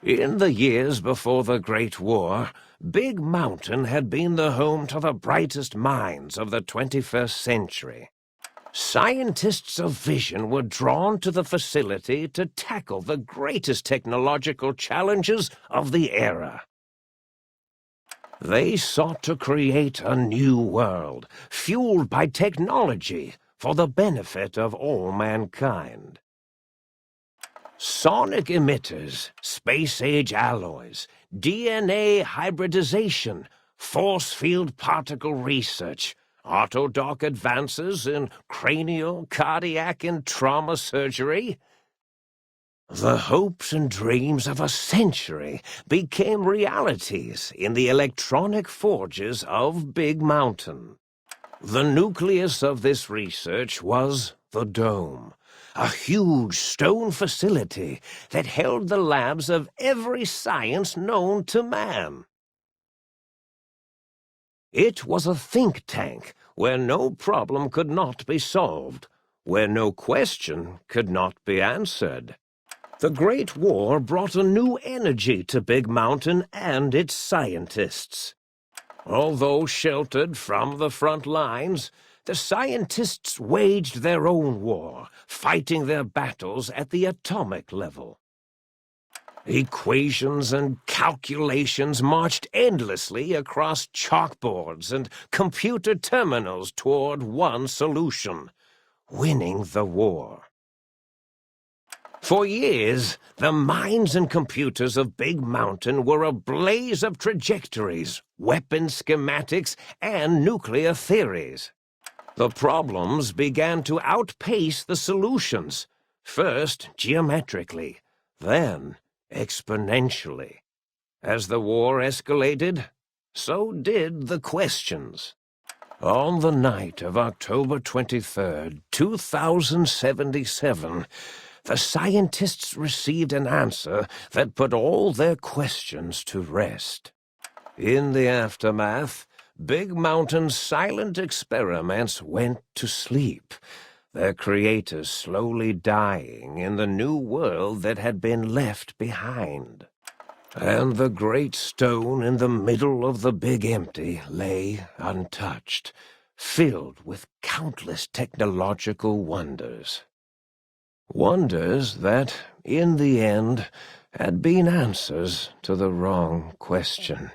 In the years before the Great War, Big Mountain had been the home to the brightest minds of the 21st century. Scientists of vision were drawn to the facility to tackle the greatest technological challenges of the era. They sought to create a new world, fueled by technology for the benefit of all mankind. Sonic emitters, space-age alloys, DNA hybridization, force field particle research, autodoc advances in cranial, cardiac, and trauma surgery. The hopes and dreams of a century became realities in the electronic forges of Big Mountain. The nucleus of this research was the Dome, a huge stone facility that held the labs of every science known to man. It was a think tank where no problem could not be solved, where no question could not be answered. The Great War brought a new energy to Big Mountain and its scientists. Although sheltered from the front lines, the scientists waged their own war, fighting their battles at the atomic level. Equations and calculations marched endlessly across chalkboards and computer terminals toward one solution: winning the war. For years, the minds and computers of Big Mountain were a blaze of trajectories, weapon schematics, and nuclear theories. The problems began to outpace the solutions, first geometrically, then exponentially. As the war escalated, so did the questions. On the night of October 23rd, 2077, the scientists received an answer that put all their questions to rest. In the aftermath, Big Mountain's silent experiments went to sleep, their creators slowly dying in the new world that had been left behind. And the great stone in the middle of the Big Empty lay untouched, filled with countless technological wonders. Wonders that, in the end, had been answers to the wrong question.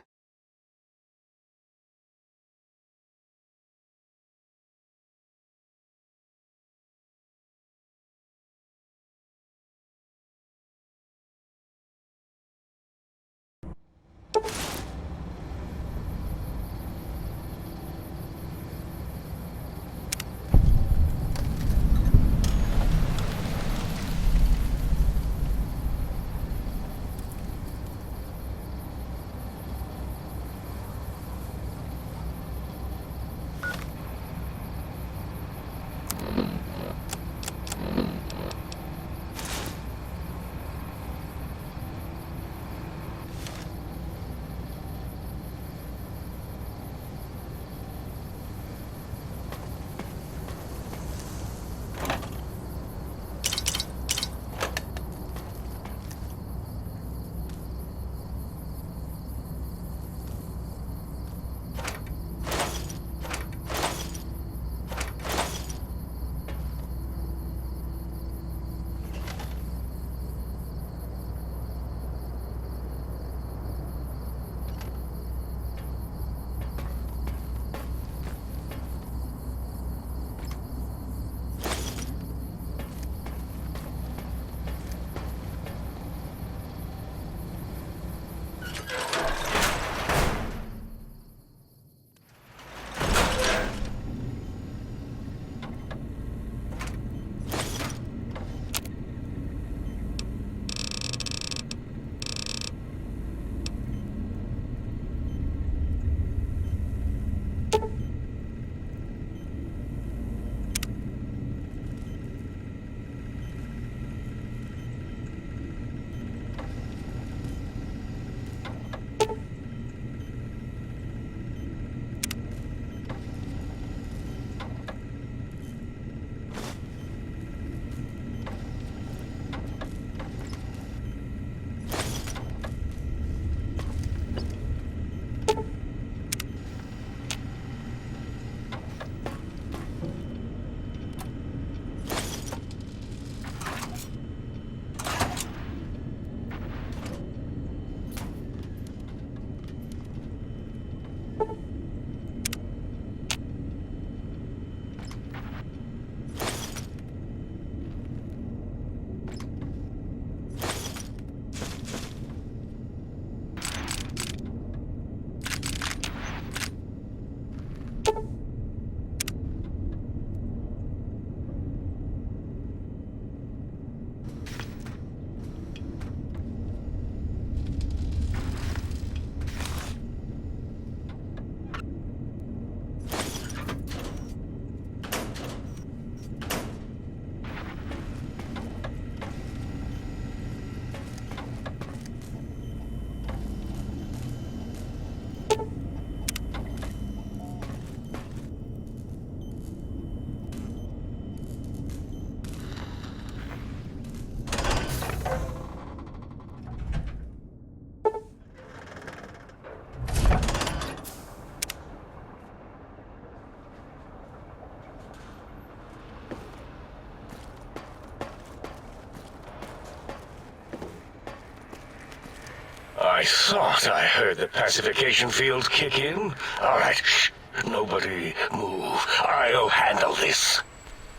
I thought I heard the pacification field kick in. All right, shh. Nobody move. I'll handle this.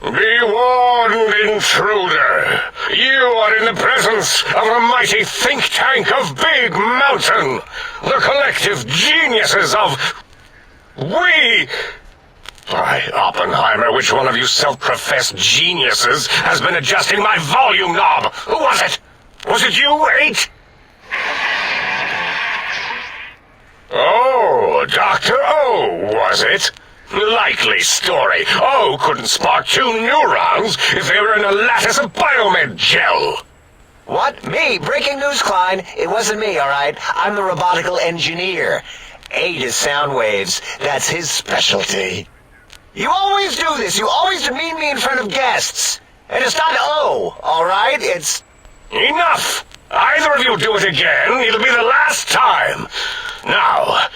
Be warned, intruder. You are in the presence of a mighty think tank of Big Mountain. The collective geniuses of... We... By Oppenheimer, which one of you self-professed geniuses has been adjusting my volume knob? Who was it? Was it you, 8? Oh, Dr. O, was it? Likely story. O couldn't spark 2 neurons if they were in a lattice of biomed gel. What? Me? Breaking news, Klein. It wasn't me, all right? I'm the robotical engineer. 8 is sound waves. That's his specialty. You always do this. You always demean me in front of guests. And it's not O, all right? It's... Enough! Either of you do it again, it'll be the last time. Now...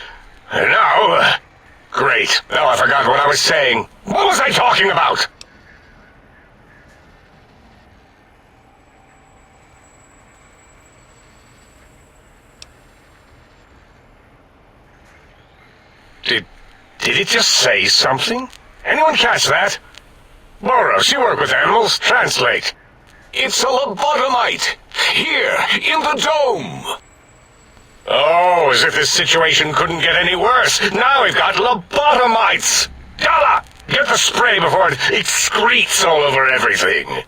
Great. Now I forgot what I was saying. What was I talking about? Did it just say something? Anyone catch that? Boros, you work with animals. Translate. It's a lobotomite. Here, in the dome. Oh, as if this situation couldn't get any worse. Now we've got lobotomites. Dalla, get the spray before it excretes all over everything.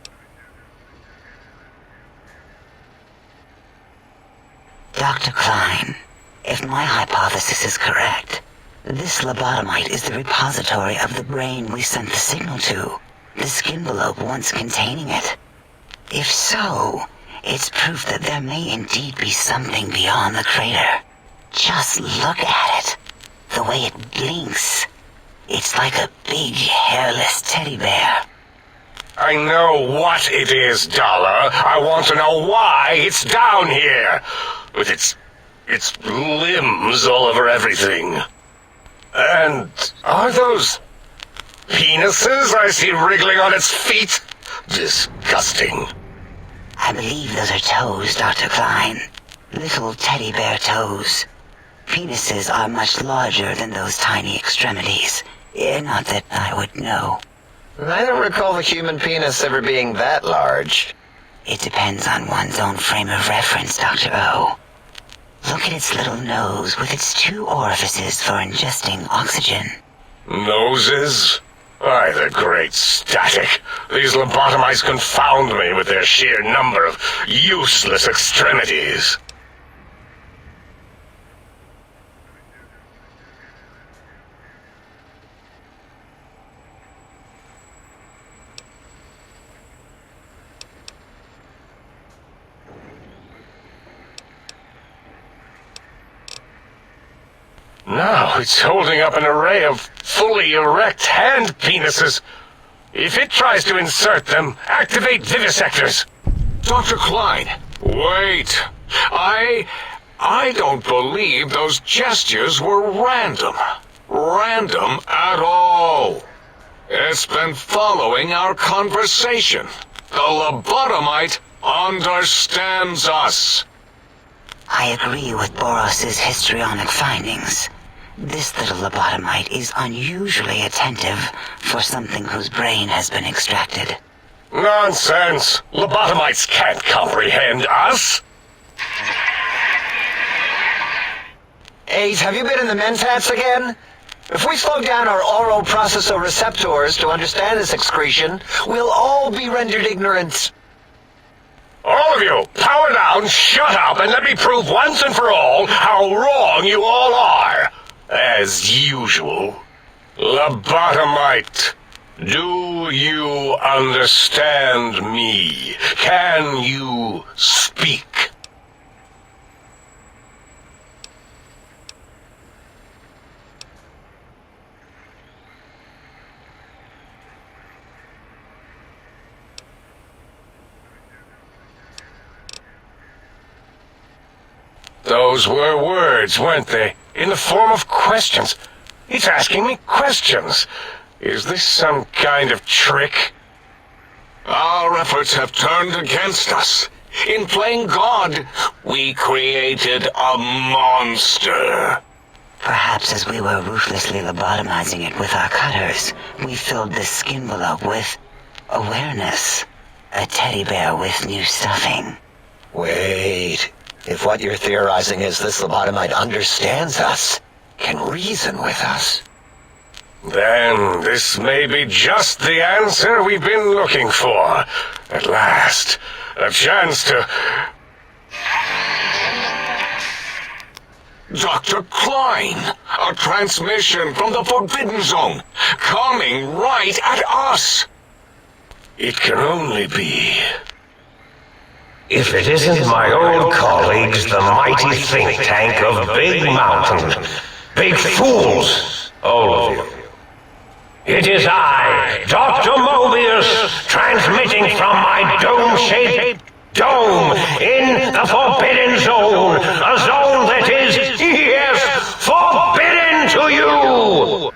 Dr. Klein, if my hypothesis is correct, this lobotomite is the repository of the brain we sent the signal to, the skin envelope once containing it. If so, it's proof that there may indeed be something beyond the crater. Just look at it. The way it blinks. It's like a big, hairless teddy bear. I know what it is, Dollar. I want to know why it's down here. With its limbs all over everything. And are those penises I see wriggling on its feet? Disgusting. I believe those are toes, Dr. Klein. Little teddy bear toes. Penises are much larger than those tiny extremities. Not that I would know. I don't recall the human penis ever being that large. It depends on one's own frame of reference, Dr. O. Look at its little nose with its 2 orifices for ingesting oxygen. Noses? Why, the great static. These lobotomites confound me with their sheer number of useless extremities. Now it's holding up an array of fully erect hand penises. If it tries to insert them, activate vivisectors. Dr. Klein, wait. I don't believe those gestures were random. Random at all. It's been following our conversation. The lobotomite understands us. I agree with Boros's histrionic findings. This little lobotomite is unusually attentive for something whose brain has been extracted. Nonsense! Lobotomites can't comprehend us! 8, have you been in the mentats again? If we slow down our oroprocessoreceptors to understand this excretion, we'll all be rendered ignorant. All of you, power down, shut up, and let me prove once and for all how wrong you all are. As usual. Lobotomite, do you understand me? Can you speak? Those were words, weren't they? In the form of questions. It's asking me questions. Is this some kind of trick? Our efforts have turned against us. In playing God, we created a monster. Perhaps as we were ruthlessly lobotomizing it with our cutters, we filled this skin envelope with awareness. A teddy bear with new stuffing. Wait. If what you're theorizing is this lobotomite understands us, can reason with us. Then this may be just the answer we've been looking for. At last, a chance to... Dr. Klein, a transmission from the Forbidden Zone, coming right at us. It can only be... If it isn't my old colleagues, the mighty think tank of Big Mountain. Big fools, all of you. It is I, Dr. Mobius, transmitting from my dome-shaped dome in the Forbidden Zone. A zone that is, yes, forbidden to you.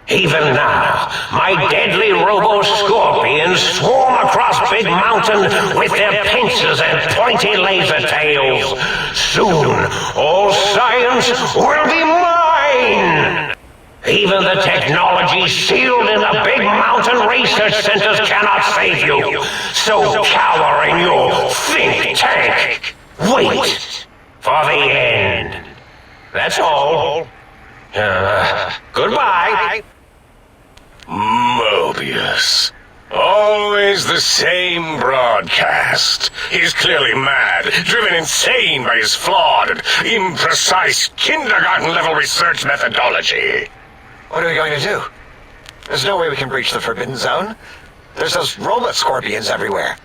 Even now, my deadly robo-scorpions swarm across Big Mountain with their pincers and pointy laser tails. Soon, all science will be mine! Even the technology sealed in the Big Mountain research centers cannot save you. So cower in your think tank. Wait for the end. That's all. Goodbye. Mobius. Always the same broadcast. He's clearly mad, driven insane by his flawed and imprecise kindergarten-level research methodology. What are we going to do? There's no way we can breach the Forbidden Zone. There's those robot scorpions everywhere.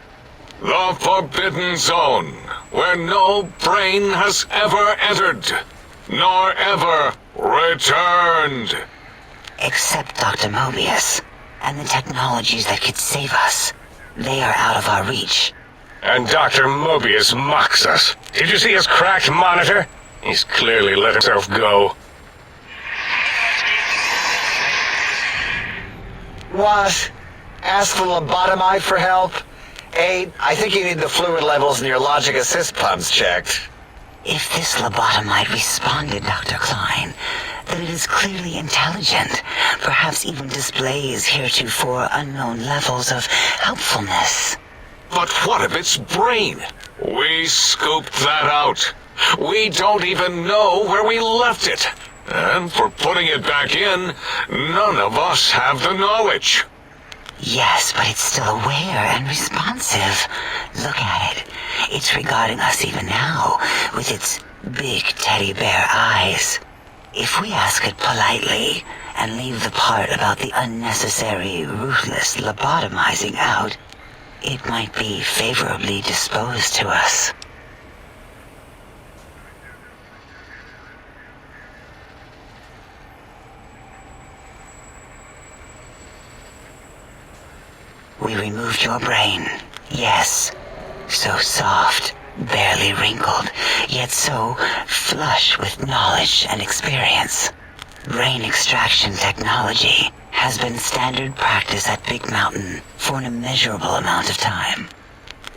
The Forbidden Zone, where no brain has ever entered, nor ever returned. Except Dr. Mobius, and the technologies that could save us. They are out of our reach. And Dr. Mobius mocks us. Did you see his cracked monitor? He's clearly let himself go. What? Ask the lobotomite for help? Aid, I think you need the fluid levels in your logic assist pumps checked. If this lobotomite responded, Dr. Klein, then it is clearly intelligent, perhaps even displays heretofore unknown levels of helpfulness. But what of its brain? We scooped that out. We don't even know where we left it. And for putting it back in, none of us have the knowledge. Yes, but it's still aware and responsive. Look at it. It's regarding us even now, with its big teddy bear eyes. If we ask it politely, and leave the part about the unnecessary, ruthless lobotomizing out, it might be favorably disposed to us. We removed your brain, yes. So soft, barely wrinkled, yet so flush with knowledge and experience. Brain extraction technology has been standard practice at Big Mountain for an immeasurable amount of time.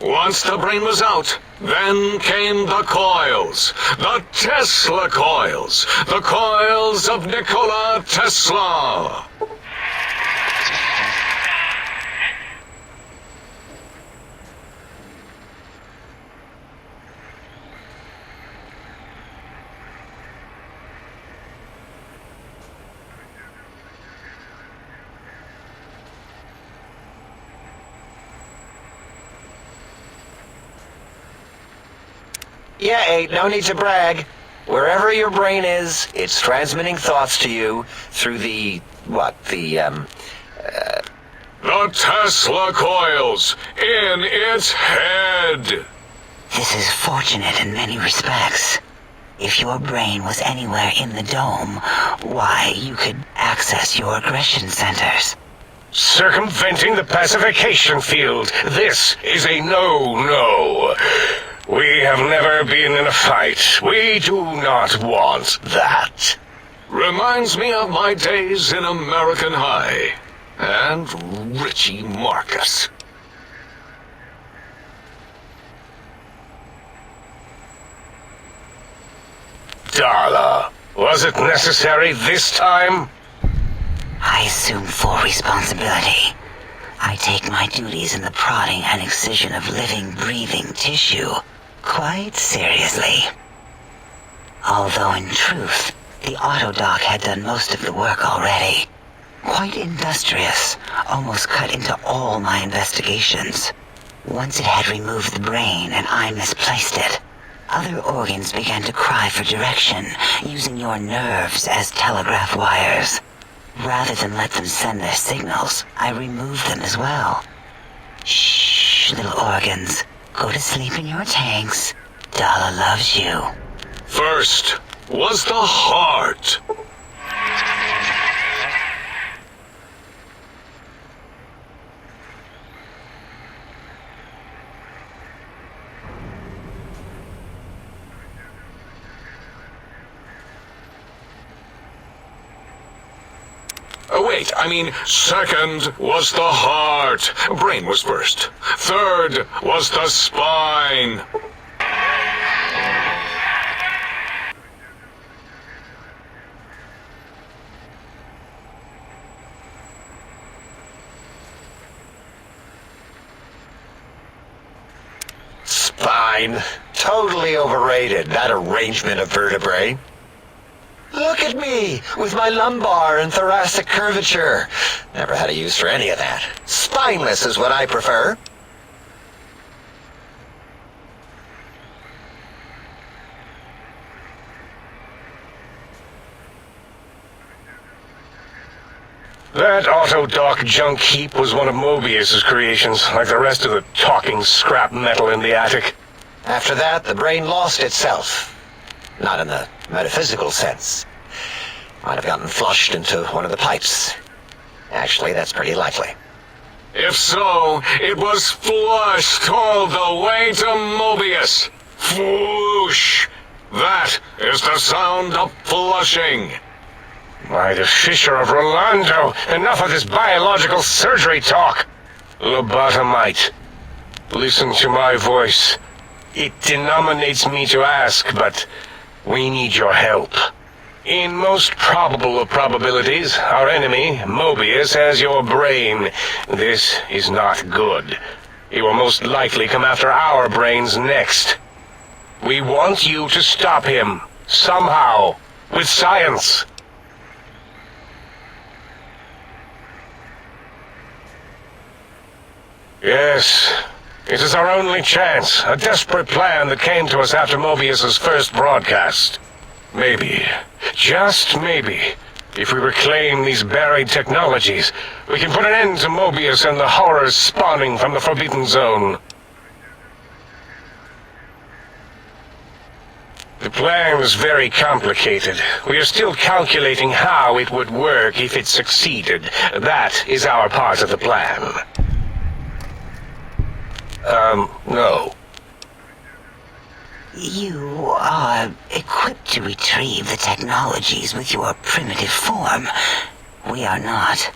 Once the brain was out, then came the coils. The Tesla coils. The coils of Nikola Tesla. Yeah, Aid, no need to brag. Wherever your brain is, it's transmitting thoughts to you through the Tesla coils in its head. This is fortunate in many respects. If your brain was anywhere in the dome, why, you could access your aggression centers. Circumventing the pacification field. This is a no-no. We have never been in a fight. We do not want that. Reminds me of my days in American High. And Richie Marcus. Darla, was it necessary this time? I assume full responsibility. I take my duties in the prodding and excision of living, breathing tissue quite seriously. Although in truth, the autodoc had done most of the work already. Quite industrious, almost cut into all my investigations. Once it had removed the brain and I misplaced it, other organs began to cry for direction, using your nerves as telegraph wires. Rather than let them send their signals, I removed them as well. Shh, little organs. Go to sleep in your tanks. Dala loves you. First was the heart. Wait, I mean, second was the heart. Brain was first. Third was the spine. Spine. Totally overrated, that arrangement of vertebrae. Look at me, with my lumbar and thoracic curvature. Never had a use for any of that. Spineless is what I prefer. That autodoc junk heap was one of Mobius's creations, like the rest of the talking scrap metal in the attic. After that, the brain lost itself. Not in the metaphysical sense. Might have gotten flushed into one of the pipes. Actually, that's pretty likely. If so, it was flushed all the way to Mobius. Floosh! That is the sound of flushing. By the Fisher of Rolando, enough of this biological surgery talk. Lobotomite, listen to my voice. It denominates me to ask, but we need your help. In most probable of probabilities, our enemy, Mobius, has your brain. This is not good. He will most likely come after our brains next. We want you to stop him, somehow, with science. Yes, it is our only chance, a desperate plan that came to us after Mobius's first broadcast. Maybe, just maybe, if we reclaim these buried technologies, we can put an end to Mobius and the horrors spawning from the Forbidden Zone. The plan is very complicated. We are still calculating how it would work if it succeeded. That is our part of the plan. No. You are equipped to retrieve the technologies with your primitive form. We are not.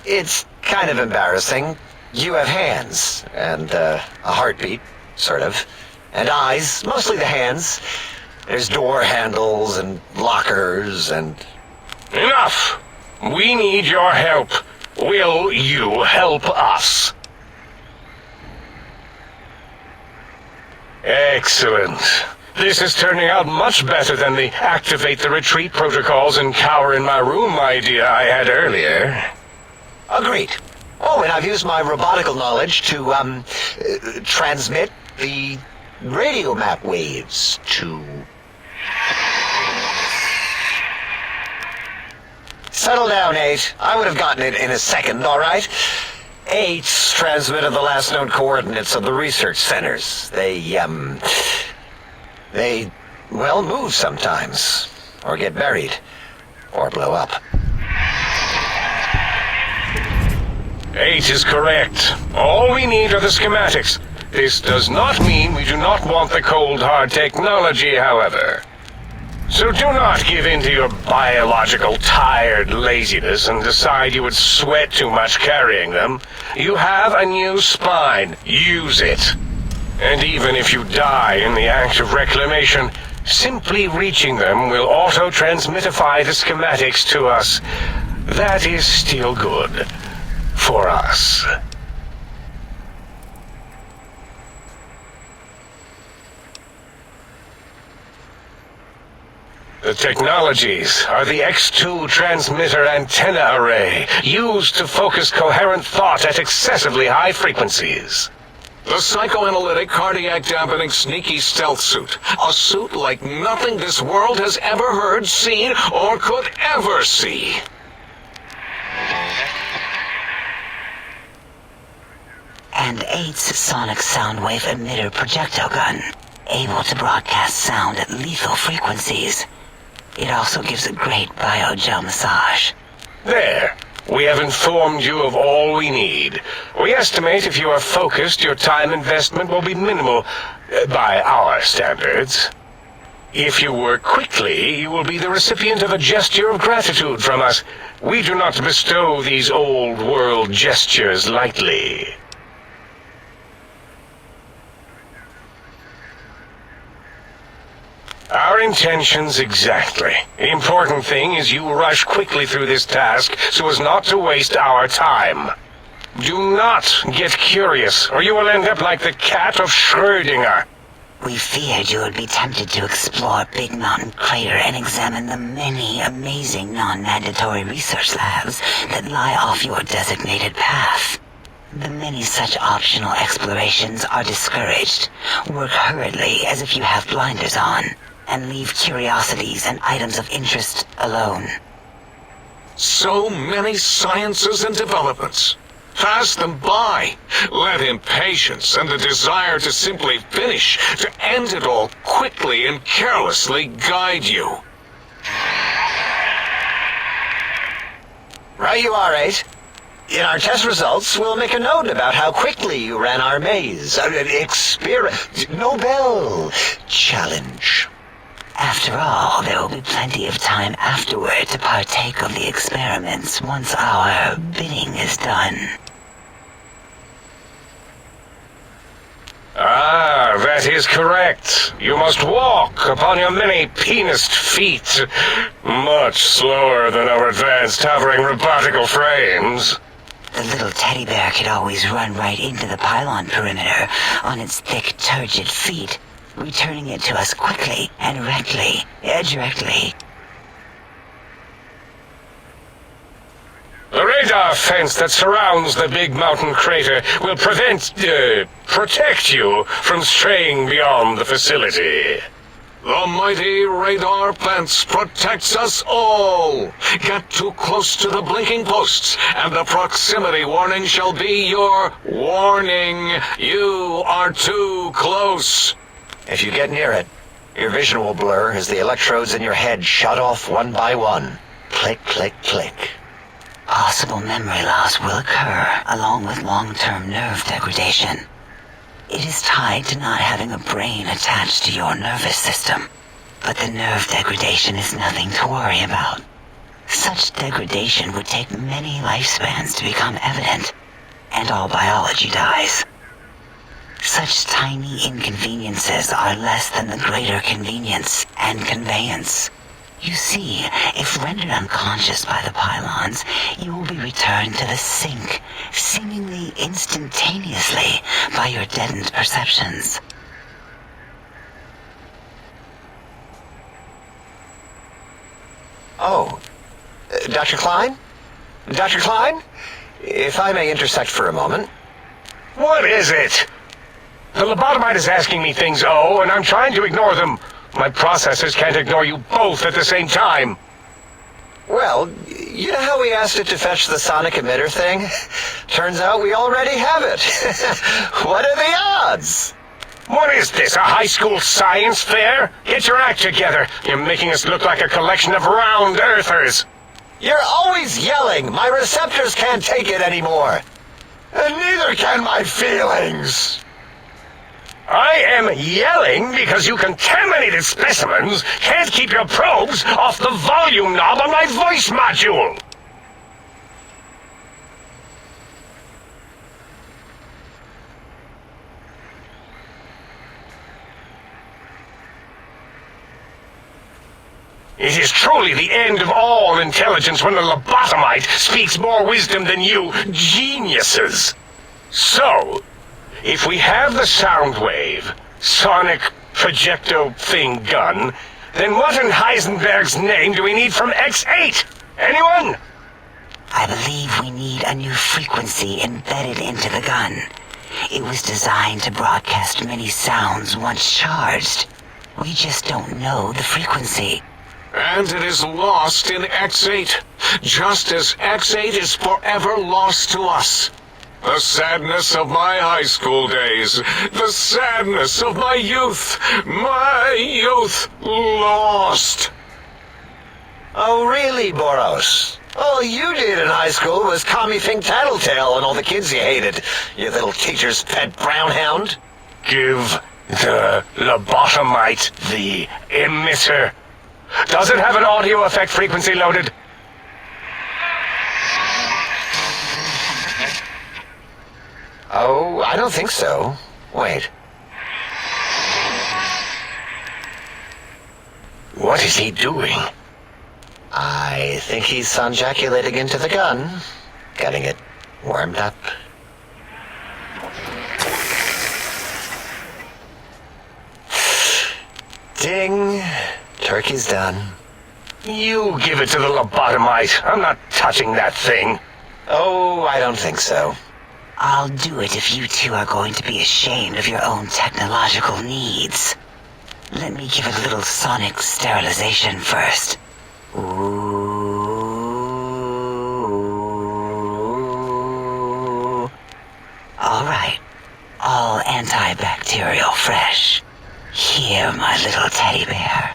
It's kind of embarrassing. You have hands, and a heartbeat, sort of, and eyes, mostly the hands. There's door handles and lockers and... Enough! We need your help. Will you help us? Excellent. This is turning out much better than the activate the retreat protocols and cower in my room idea I had earlier. Agreed. Oh, and I've used my robotical knowledge to, transmit the radio map waves to... Settle down, 8. I would have gotten it in a second, all right? 8's transmitted the last known coordinates of the research centers. They, well, move sometimes. Or get buried. Or blow up. 8 is correct. All we need are the schematics. This does not mean we do not want the cold hard technology, however. So do not give in to your biological tired laziness and decide you would sweat too much carrying them. You have a new spine. Use it. And even if you die in the act of reclamation, Simply reaching them will auto-transmitify the schematics to us. That is still good. For us. The technologies are the X2 transmitter antenna array, used to focus coherent thought at excessively high frequencies. The psychoanalytic, cardiac-dampening, sneaky stealth suit. A suit like nothing this world has ever heard, seen, or could ever see. And 8's sonic soundwave emitter projectile gun, able to broadcast sound at lethal frequencies. It also gives a great biogel massage. There. We have informed you of all we need. We estimate if you are focused, your time investment will be minimal, by our standards. If you work quickly, you will be the recipient of a gesture of gratitude from us. We do not bestow these old-world gestures lightly. Our intentions exactly. The important thing is you rush quickly through this task so as not to waste our time. Do not get curious, or you will end up like the cat of Schrödinger. We feared you would be tempted to explore Big Mountain Crater and examine the many amazing non-mandatory research labs that lie off your designated path. The many such optional explorations are discouraged. Work hurriedly as if you have blinders on, and leave curiosities and items of interest alone. So many sciences and developments. Pass them by. Let impatience and the desire to simply finish, to end it all quickly and carelessly guide you. Right you are, 8. In our test results, we'll make a note about how quickly you ran our maze. Nobel challenge. After all, there will be plenty of time afterward to partake of the experiments once our bidding is done. Ah, that is correct. You must walk upon your many penised feet, much slower than our advanced hovering robotical frames. The little teddy bear could always run right into the pylon perimeter on its thick, turgid feet, returning it to us quickly and directly. The radar fence that surrounds the Big Mountain Crater will protect you from straying beyond the facility. The mighty radar fence protects us all. Get too close to the blinking posts, and the proximity warning shall be your warning. You are too close. If you get near it, your vision will blur as the electrodes in your head shut off one by one. Click, click, click. Possible memory loss will occur, along with long-term nerve degradation. It is tied to not having a brain attached to your nervous system, but the nerve degradation is nothing to worry about. Such degradation would take many lifespans to become evident, and all biology dies. Such tiny inconveniences are less than the greater convenience and conveyance. You see, if rendered unconscious by the pylons, you will be returned to the sink, seemingly instantaneously, by your deadened perceptions. Oh, Dr. Klein? Dr. Klein? If I may intersect for a moment. What is it? The lobotomite is asking me things, and I'm trying to ignore them. My processors can't ignore you both at the same time. Well, you know how we asked it to fetch the sonic emitter thing? Turns out we already have it. What are the odds? What is this, a high school science fair? Get your act together. You're making us look like a collection of round earthers. You're always yelling. My receptors can't take it anymore. And neither can my feelings. I am yelling because you contaminated specimens can't keep your probes off the volume knob on my voice module. It is truly the end of all intelligence when the lobotomite speaks more wisdom than you geniuses. So, if we have the sound wave, sonic projecto thing gun, then what in Heisenberg's name do we need from X8? Anyone? I believe we need a new frequency embedded into the gun. It was designed to broadcast many sounds once charged. We just don't know the frequency. And it is lost in X8, just as X8 is forever lost to us. The sadness of my high school days, the sadness of my youth lost. Oh, really, Boros? All you did in high school was call me Fink Tattletale and all the kids you hated, you little teacher's pet brown hound. Give the lobotomite the emitter. Does it have an audio effect frequency loaded? Oh, I don't think so. Wait. What is he doing? I think he's sonjaculating into the gun, getting it warmed up. Ding. Turkey's done. You give it to the lobotomite. I'm not touching that thing. Oh, I don't think so. I'll do it if you two are going to be ashamed of your own technological needs. Let me give it a little sonic sterilization first. Ooh. All right. All antibacterial fresh. Here, my little teddy bear.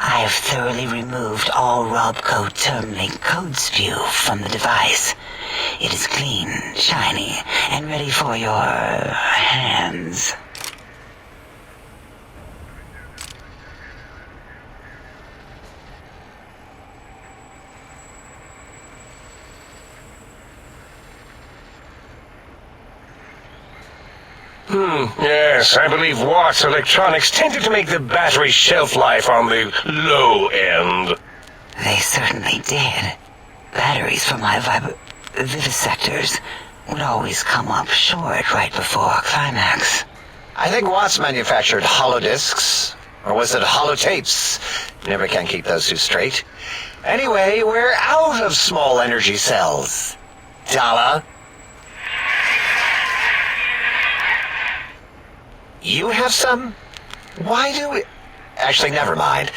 I have thoroughly removed all Robco Termlink code spew from the device. It is clean, shiny, and ready for your hands. Yes, I believe Watt's Electronics tended to make the battery shelf life on the low end. They certainly did. Batteries for my vivisectors would always come up short right before climax. I think Watts manufactured holodiscs. Or was it holotapes? Never can keep those two straight. Anyway, we're out of small energy cells. Dala? You have some? Why do we... Actually, never mind.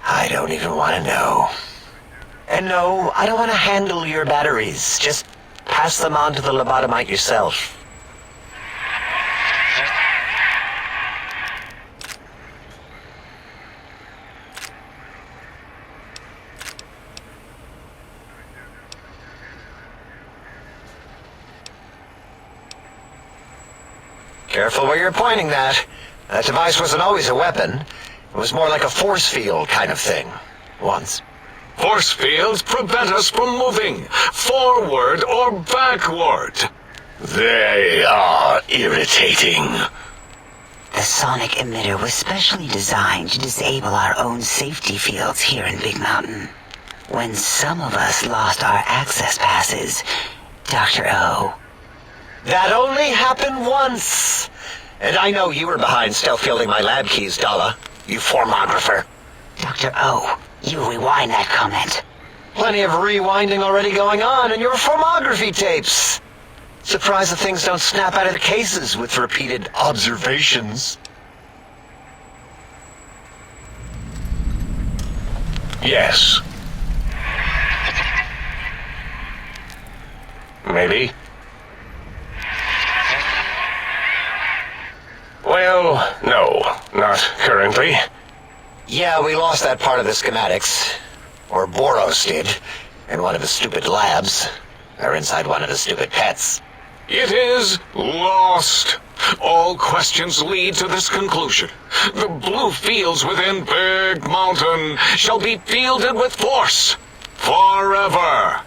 I don't even want to know. And no, I don't want to handle your batteries. Just pass them on to the lobotomite yourself. Careful where you're pointing that. That device wasn't always a weapon. It was more like a force field kind of thing. Once. Force fields prevent us from moving forward or backward. They are irritating. The sonic emitter was specially designed to disable our own safety fields here in Big Mountain. When some of us lost our access passes, Dr. O. That only happened once. And I know you were behind stealth fielding my lab keys, Dala. You formographer. Dr. O, you rewind that comment. Plenty of rewinding already going on in your formography tapes. Surprised the things don't snap out of the cases with repeated observations. Yes. Maybe. Well, no, not currently. Yeah, we lost that part of the schematics. Or Boros did. In one of his stupid labs. Or inside one of his stupid pets. It is lost. All questions lead to this conclusion. The blue fields within Big Mountain shall be fielded with force forever.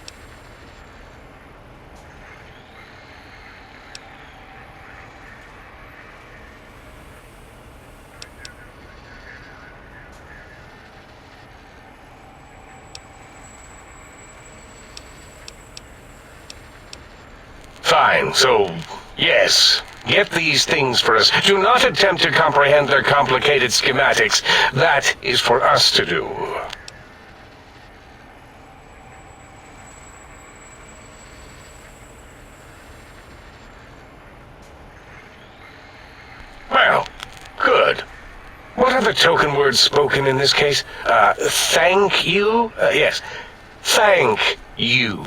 Fine, so, yes. Get these things for us. Do not attempt to comprehend their complicated schematics. That is for us to do. Well, good. What are the token words spoken in this case? Thank you? Yes. Thank you.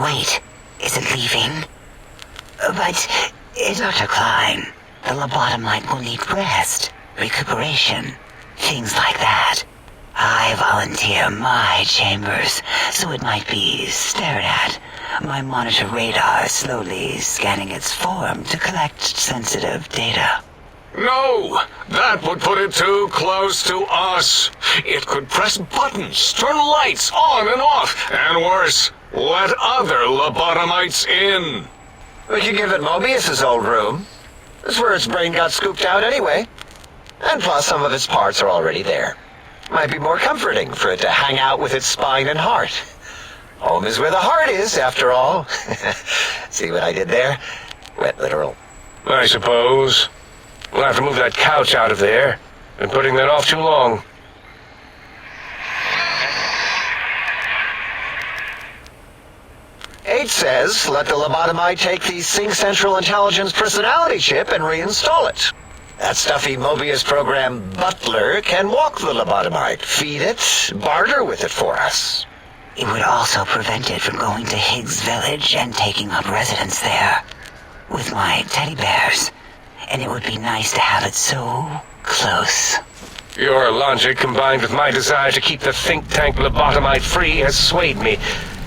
Wait, is it leaving? But, Dr. Klein, the lobotomite will need rest, recuperation, things like that. I volunteer my chambers, so it might be stared at. My monitor radar slowly scanning its form to collect sensitive data. No! That would put it too close to us. It could press buttons, turn lights on and off, and worse, let other lobotomites in. We could give it Mobius's old room. That's where its brain got scooped out anyway. And plus, some of its parts are already there. Might be more comforting for it to hang out with its spine and heart. Home is where the heart is, after all. See what I did there? Went literal. I suppose. We'll have to move that couch out of there. Been putting that off too long. H says, let the lobotomite take the Sync Central Intelligence personality chip and reinstall it. That stuffy Mobius program butler can walk the lobotomite, feed it, barter with it for us. It would also prevent it from going to Higgs Village and taking up residence there with my teddy bears. And it would be nice to have it so close. Your logic, combined with my desire to keep the think tank lobotomite free, has swayed me.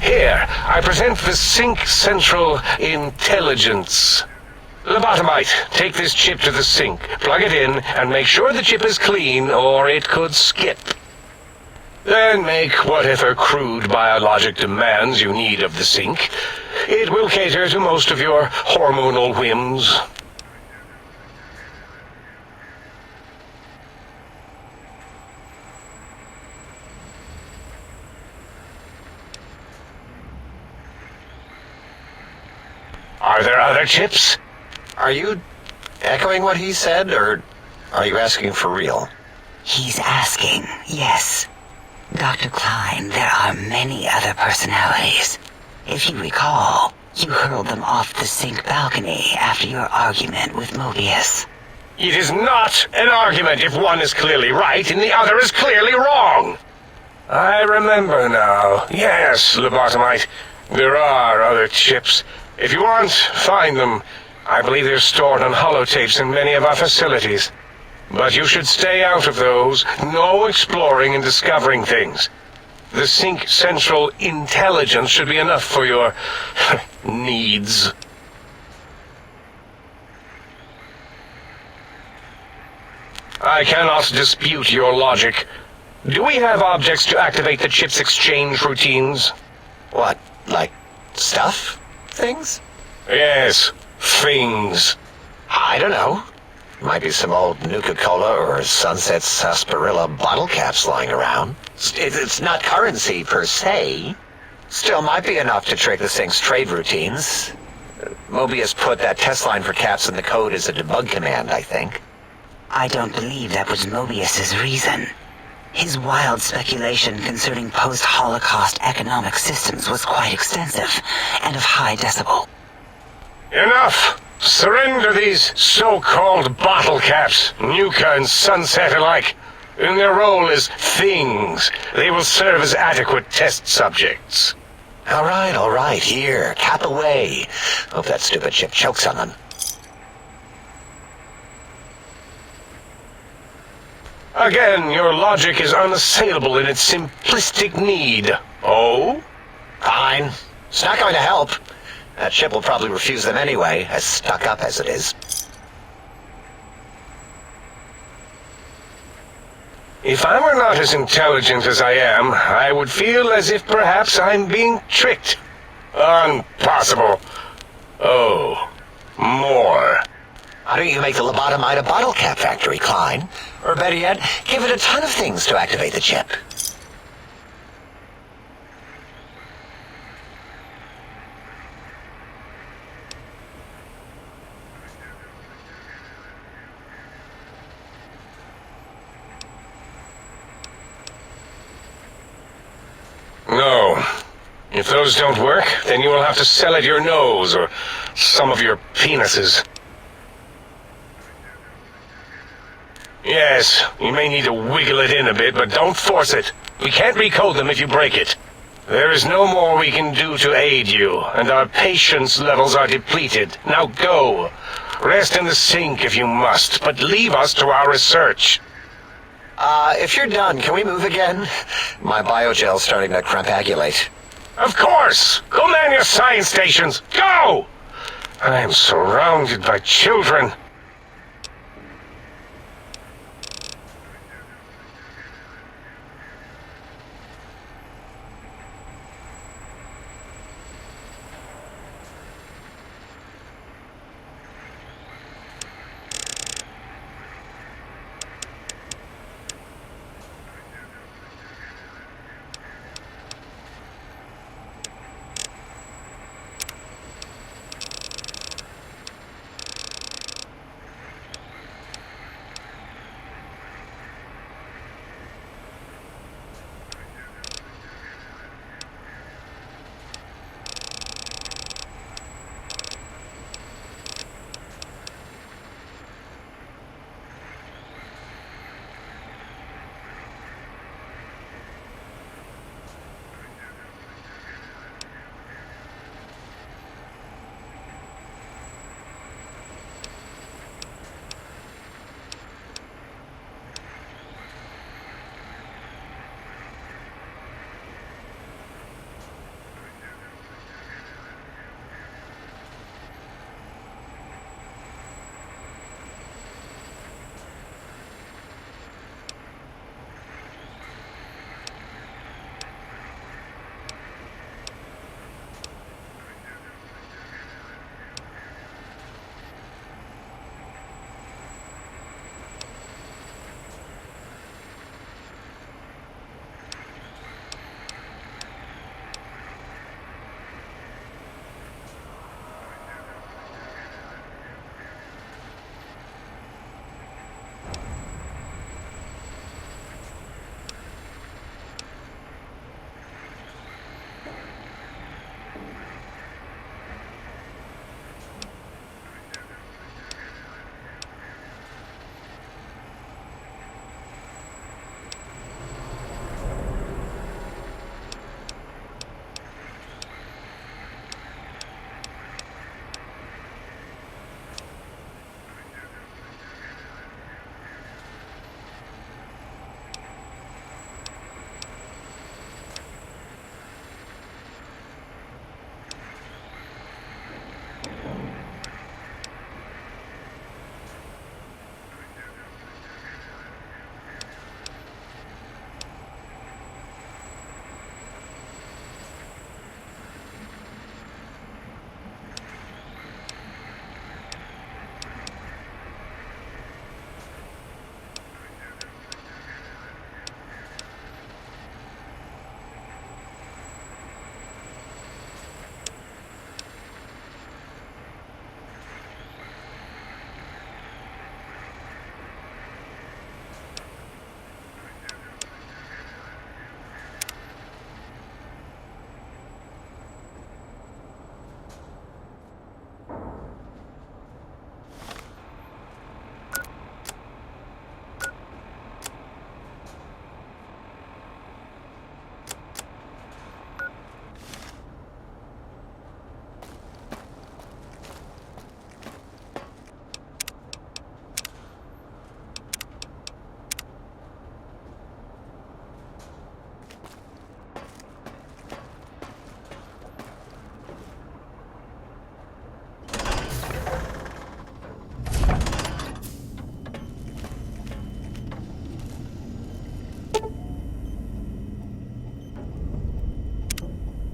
Here, I present the Sync Central Intelligence. Lobotomite, take this chip to the sink, plug it in, and make sure the chip is clean, or it could skip. Then make whatever crude biologic demands you need of the sink. It will cater to most of your hormonal whims. Are there other chips? Are you echoing what he said, or are you asking for real? He's asking, yes. Dr. Klein, there are many other personalities. If you recall, you hurled them off the sink balcony after your argument with Mobius. It is not an argument if one is clearly right and the other is clearly wrong. I remember now. Yes, lobotomite. There are other chips. If you want, find them. I believe they're stored on holotapes in many of our facilities. But you should stay out of those. No exploring and discovering things. The Sync Central Intelligence should be enough for your needs. I cannot dispute your logic. Do we have objects to activate the chip's exchange routines? What, like stuff? Things? Yes, things. I don't know. Might be some old Nuka-Cola or Sunset Sarsaparilla bottle caps lying around. It's not currency per se. Still might be enough to trick the Sync's trade routines. Mobius put that test line for caps in the code as a debug command, I think. I don't believe that was Mobius's reason. His wild speculation concerning post-Holocaust economic systems was quite extensive and of high decibel. Enough! Surrender these so-called bottle caps, Nuka and Sunset alike. In their role as things, they will serve as adequate test subjects. All right, here, cap away. Hope that stupid chip chokes on them. Again, your logic is unassailable in its simplistic need. Oh? Fine. It's not going to help. That chip will probably refuse them anyway, as stuck up as it is. If I were not as intelligent as I am, I would feel as if perhaps I'm being tricked. Impossible. Oh, more. Why don't you make the lobotomite a bottle cap factory, Klein? Or better yet, give it a ton of things to activate the chip. If those don't work, then you will have to sell it your nose or some of your penises. Yes, you may need to wiggle it in a bit, but don't force it. We can't recode them if you break it. There is no more we can do to aid you, and our patience levels are depleted. Now go. Rest in the sink if you must, but leave us to our research. If you're done, can we move again? My biogel's starting to crampagulate. Of course! Go man your science stations! Go! I am surrounded by children.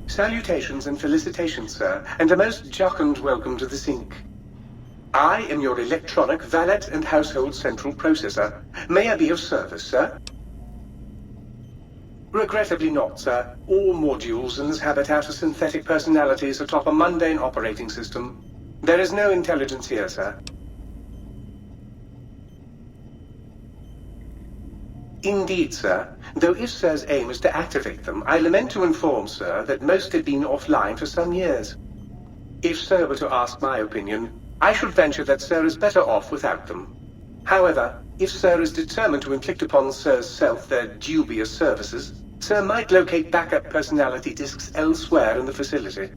Salutations and felicitations, sir, and a most jocund welcome to the sink. I am your electronic valet and household central processor. May I be of service, sir? Regrettably not, sir. All modules in this habitat are synthetic personalities atop a mundane operating system. There is no intelligence here, sir. Indeed, sir. Though if Sir's aim is to activate them, I lament to inform Sir that most have been offline for some years. If Sir were to ask my opinion, I should venture that Sir is better off without them. However, if Sir is determined to inflict upon Sir's self their dubious services, Sir might locate backup personality disks elsewhere in the facility.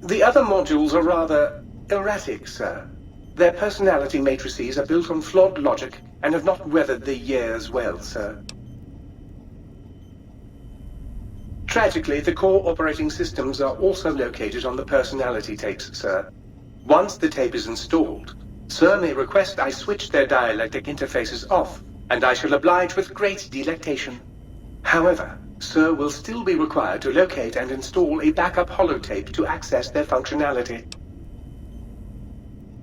The other modules are rather erratic, Sir. Their personality matrices are built on flawed logic and have not weathered the years well, Sir. Tragically, the core operating systems are also located on the personality tapes, Sir. Once the tape is installed, Sir may request I switch their dialectic interfaces off, and I shall oblige with great delectation. However, Sir will still be required to locate and install a backup holotape to access their functionality.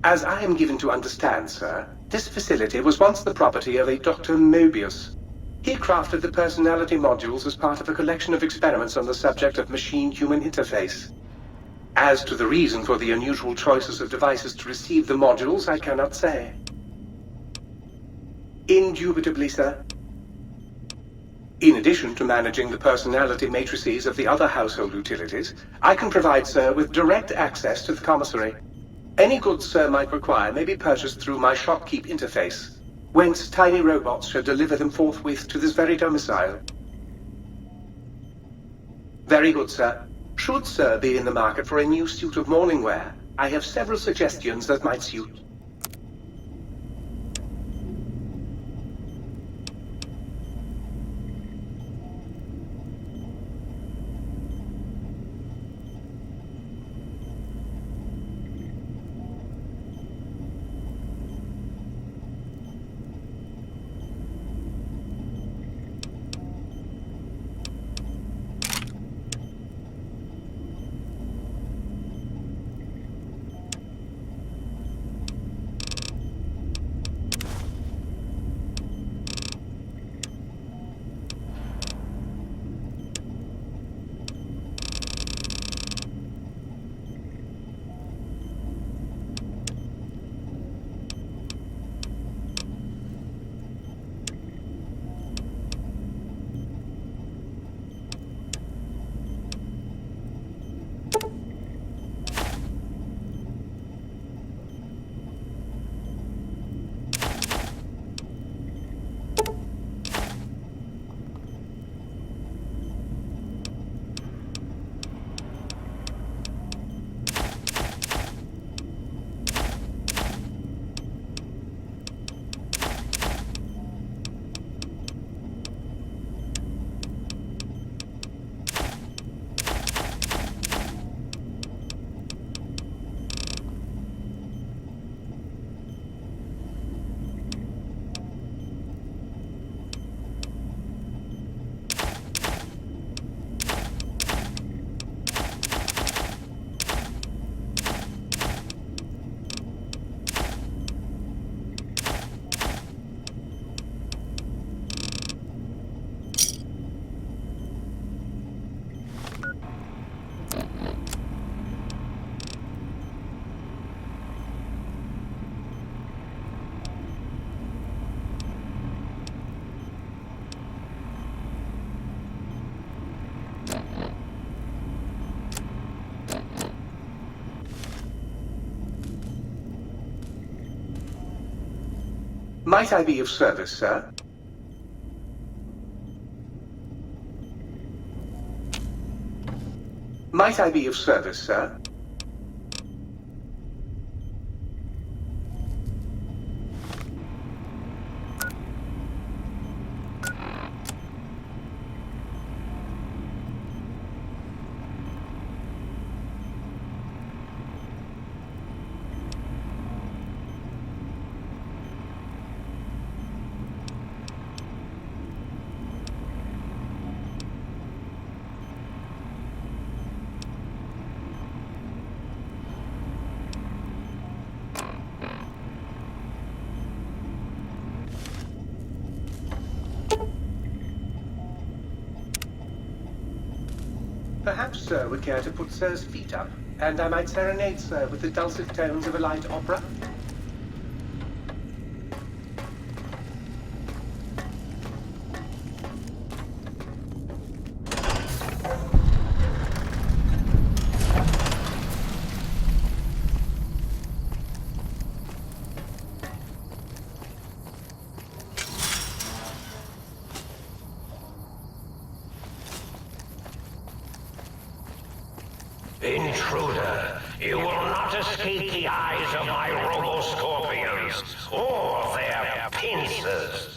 As I am given to understand, Sir, this facility was once the property of a Dr. Mobius. He crafted the personality modules as part of a collection of experiments on the subject of machine-human interface. As to the reason for the unusual choices of devices to receive the modules, I cannot say. Indubitably, Sir. In addition to managing the personality matrices of the other household utilities, I can provide Sir with direct access to the commissary. Any goods Sir might require may be purchased through my shopkeep interface, whence tiny robots shall deliver them forthwith to this very domicile. Very good, Sir. Should Sir be in the market for a new suit of morning wear, I have several suggestions that might suit. Might I be of service, Sir? Might I be of service, Sir? Perhaps Sir would care to put Sir's feet up, and I might serenade Sir with the dulcet tones of a light opera. intruder. You will not escape the eyes of my robo-scorpions or their pincers.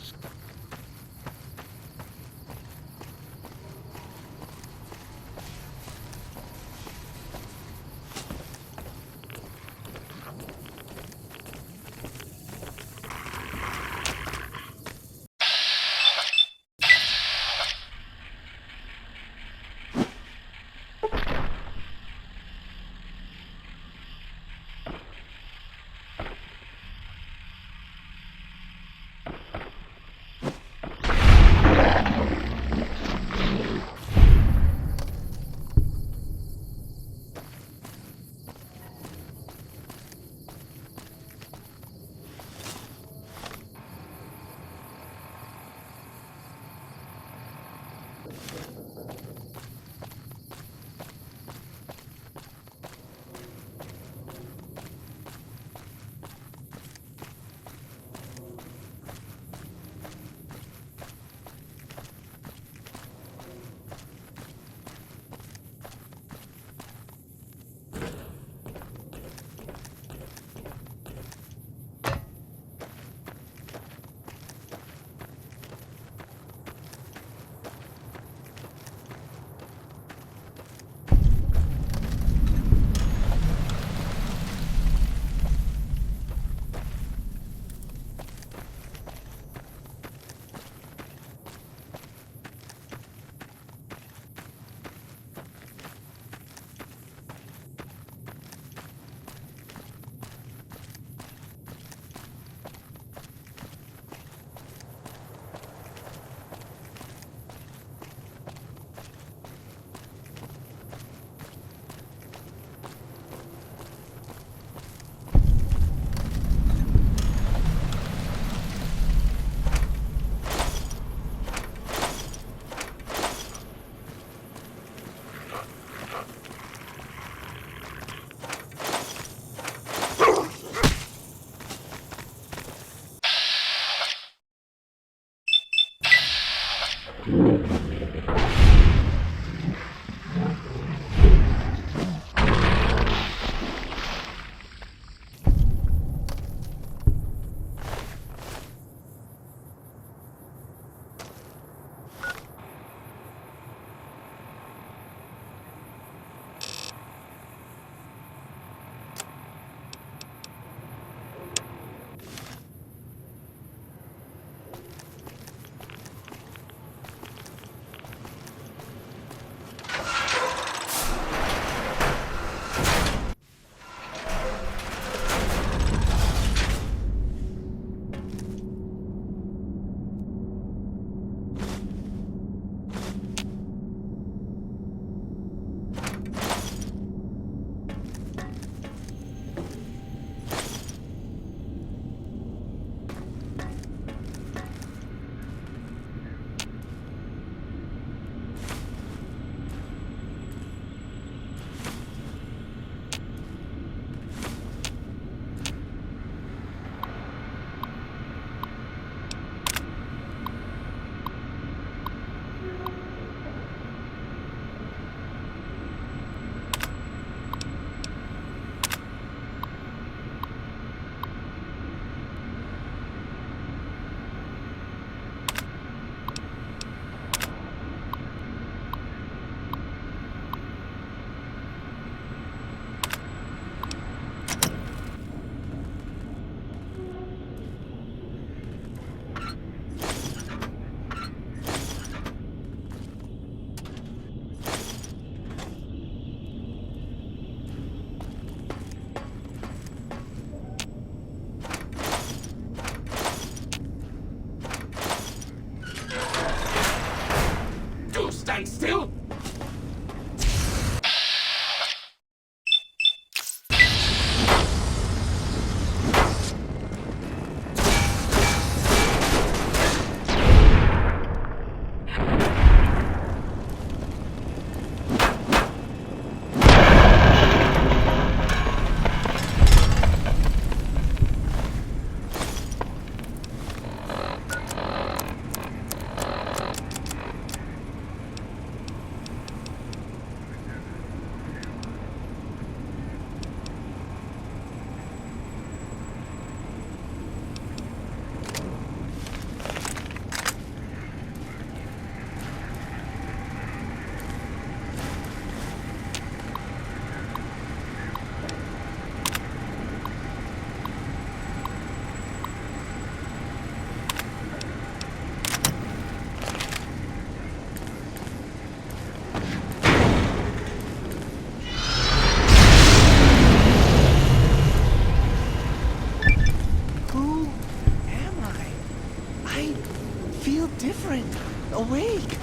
feel different, awake,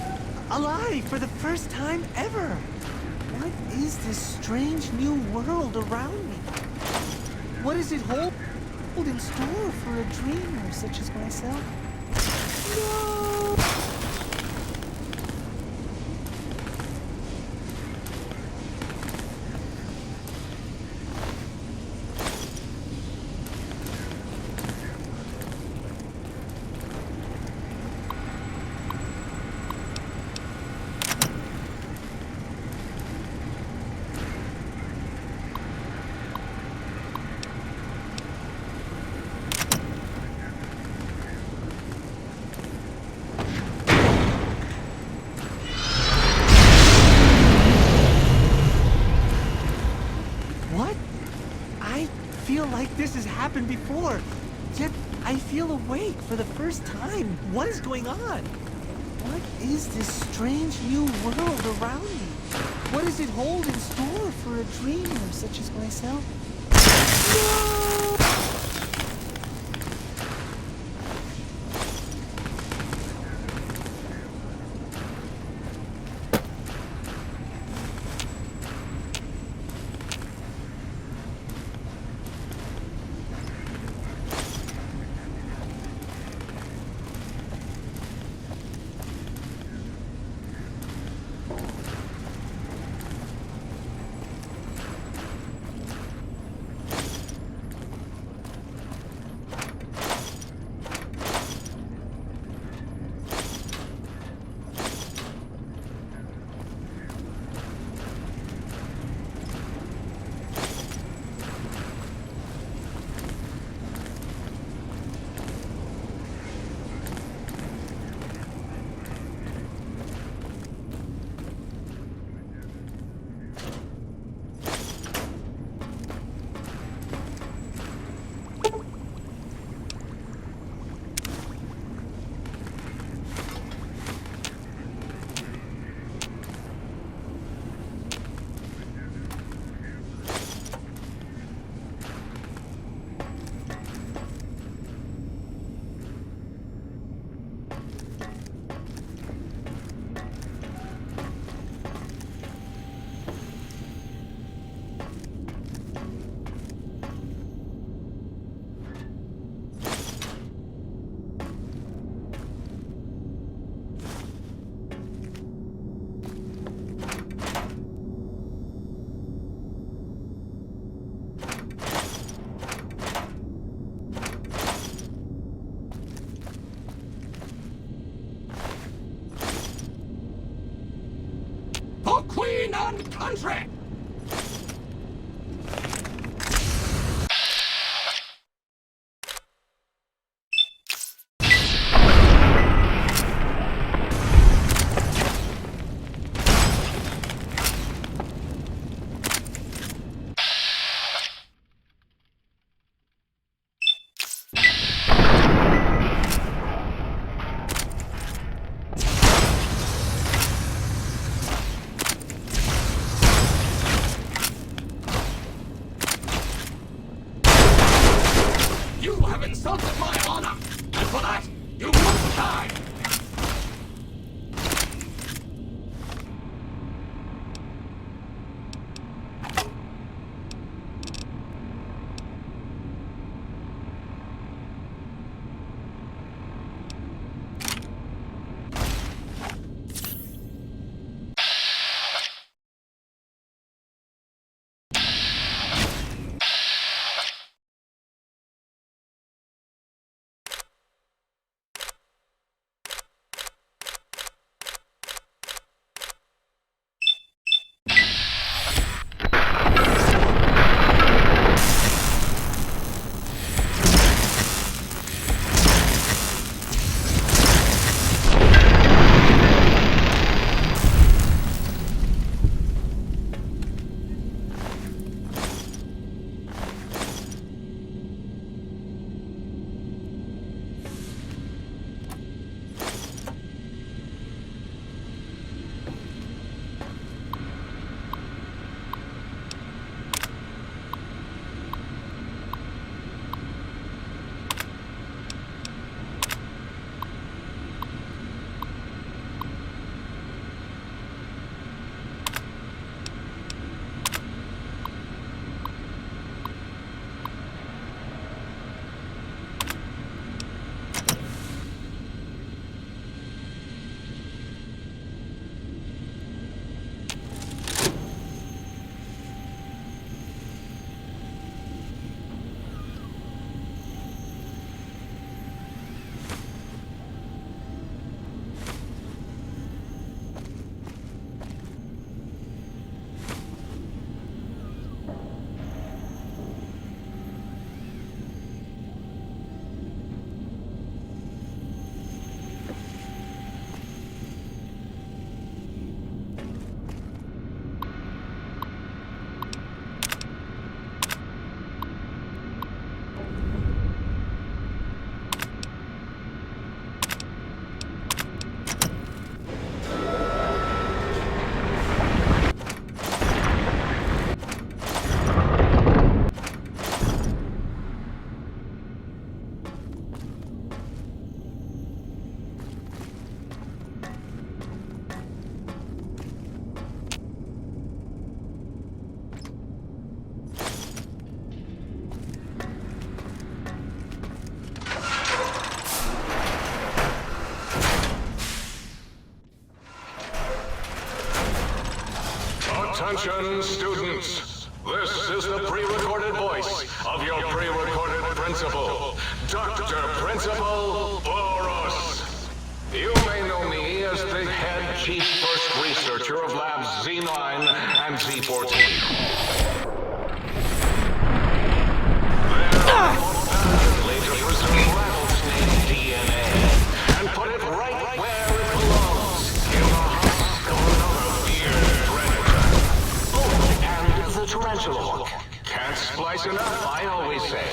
alive for the first time ever. What is this strange new world around me? What does it hold in store for a dreamer such as myself? No! What? I feel like this has happened before, yet I feel awake for the first time. What is going on? What is this strange new world around me? What does it hold in store for a dreamer such as myself? No! For Queen and Country! You have insulted my honor, and for that, you must die! Attention, students. This is the pre-recorded voice of your pre-recorded principal, Dr. Principal Boros. You may know me as the head chief first researcher of Labs Z9 and Z14. To preserve rattlesnake DNA and put it right where it belongs, in the husk of another feared predator. Oh, and the tarantula hook. Can't splice enough, I always say.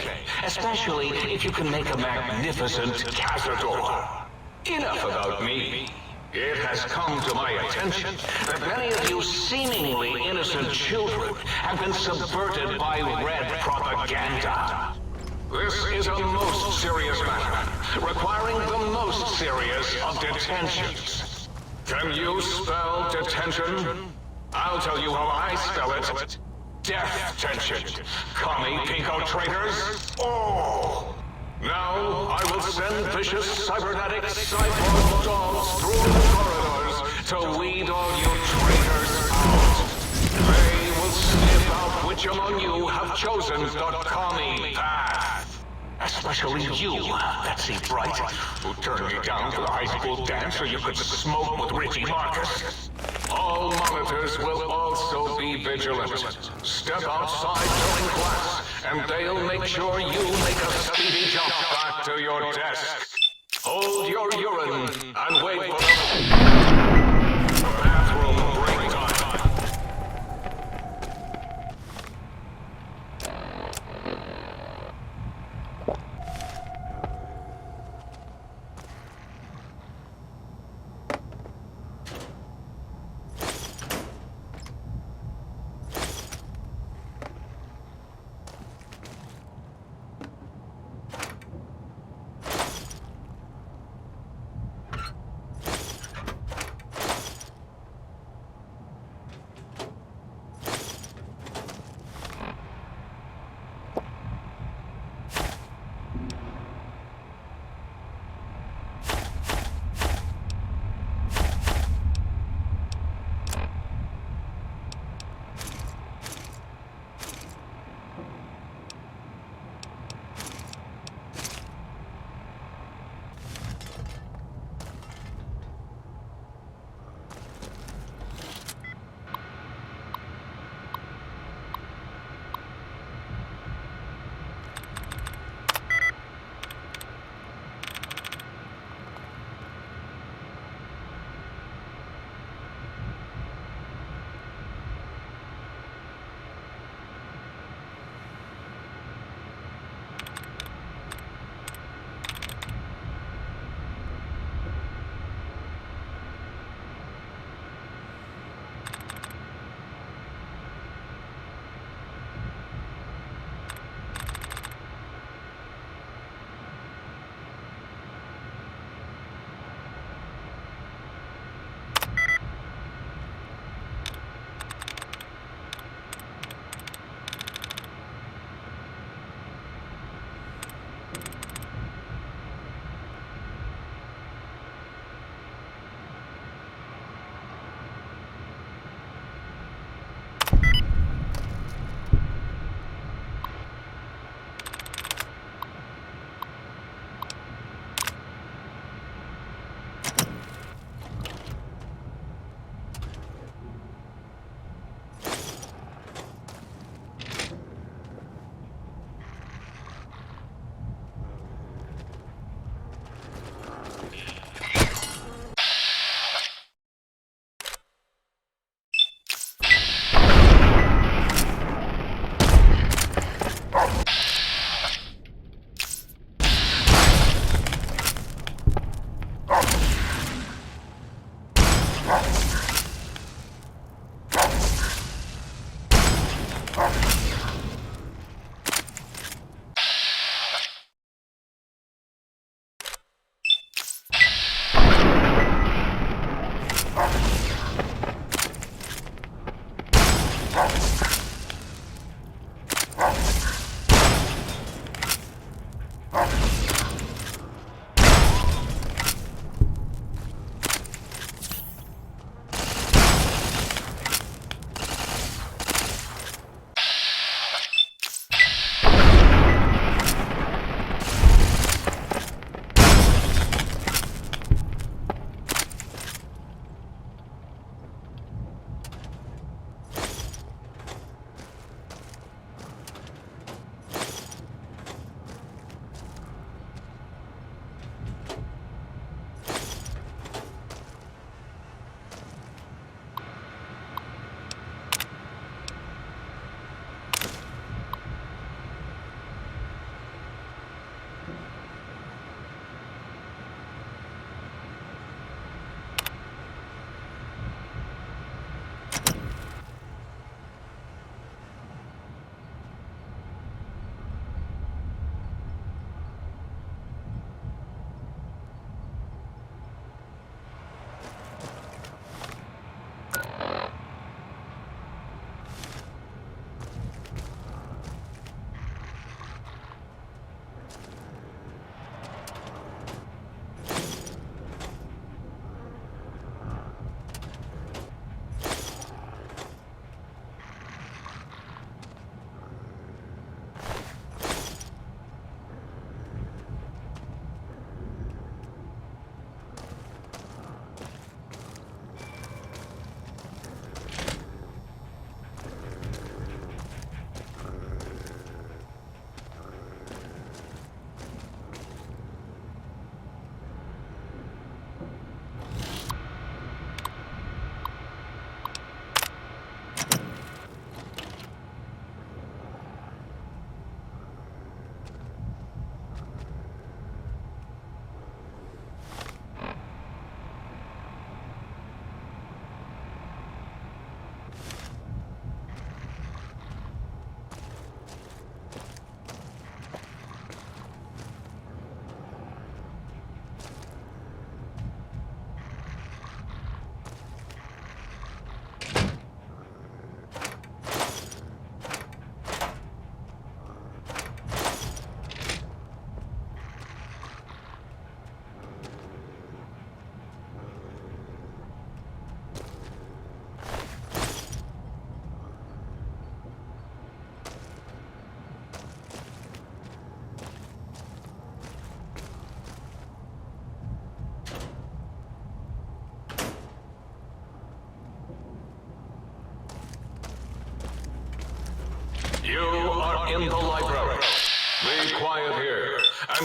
Especially if you can make a magnificent cazador. Enough about me. It has come to my attention that many of you seemingly innocent children have been subverted by red propaganda. This is a most serious matter, requiring the most serious of detentions. Can you spell detention? I'll tell you how I spell it. Death tension. Commie pinko traitors. Oh! Now I will send vicious cybernetic cyborg dogs through the corridors to weed all you traitors out. They will sniff out which among you have chosen the commie path. Especially you, Betsy Bright, who turned me down to the high school dance so you could smoke with Richie Marcus. All monitors will also be vigilant. Step outside during class, and they'll make sure you make a speedy jump back to your desk. Hold your urine and wait for the bathroom break time.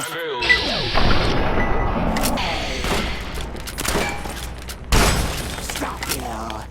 filled. Stop, Bill.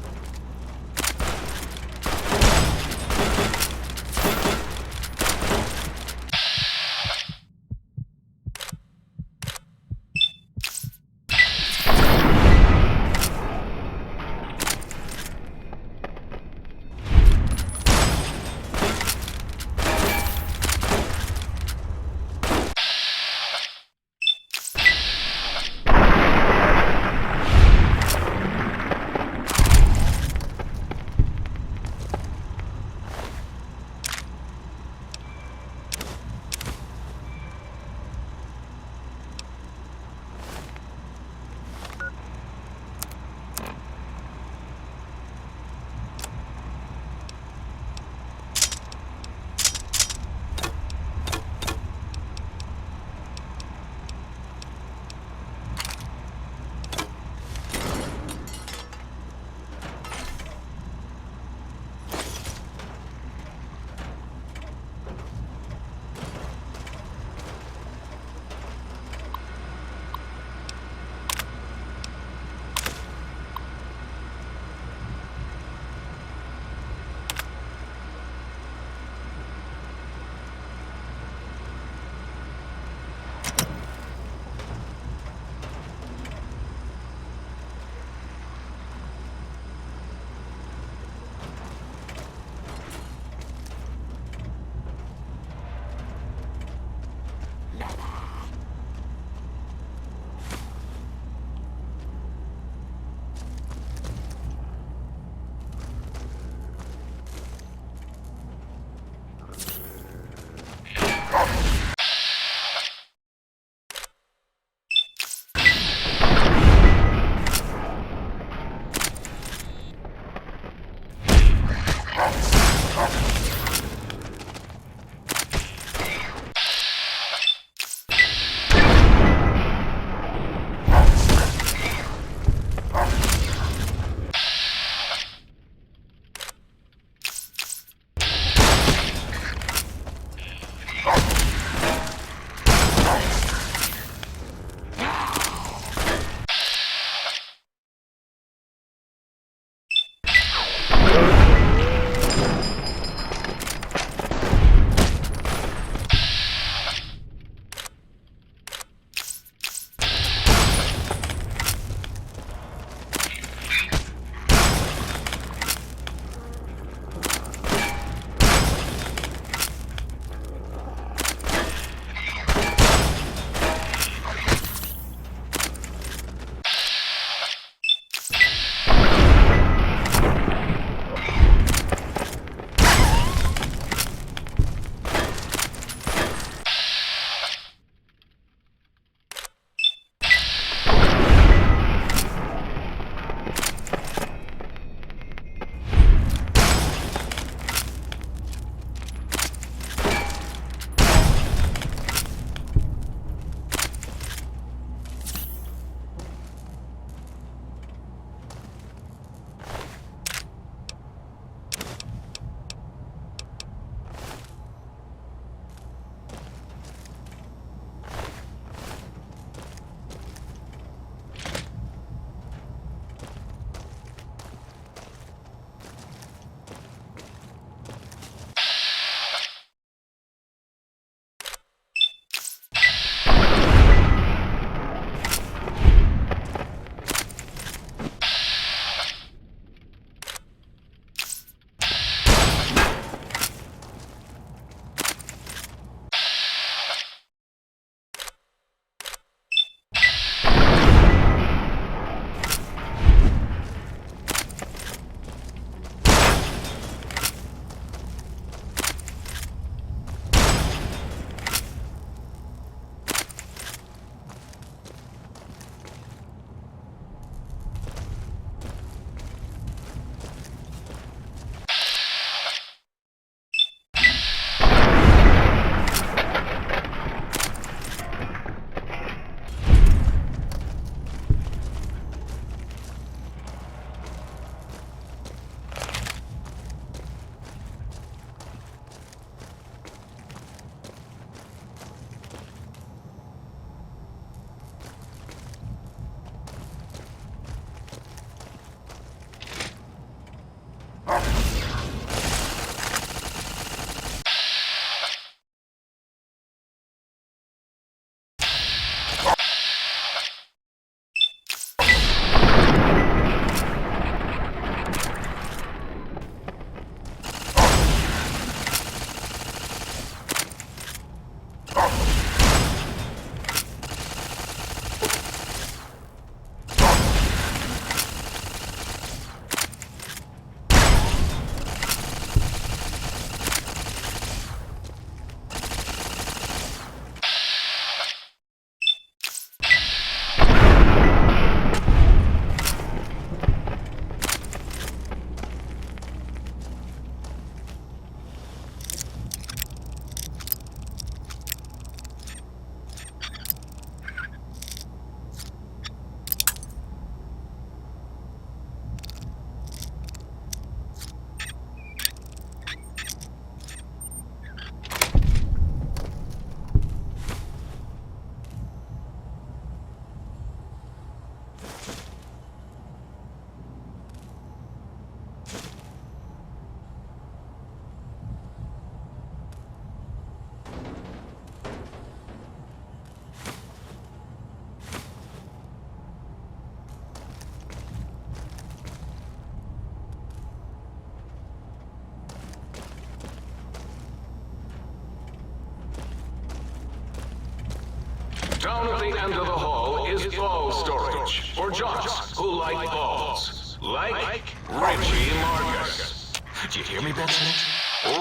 Down at the end of the hall is ball storage for jocks who like balls. Like Richie Marcus. Did you hear me, Benson?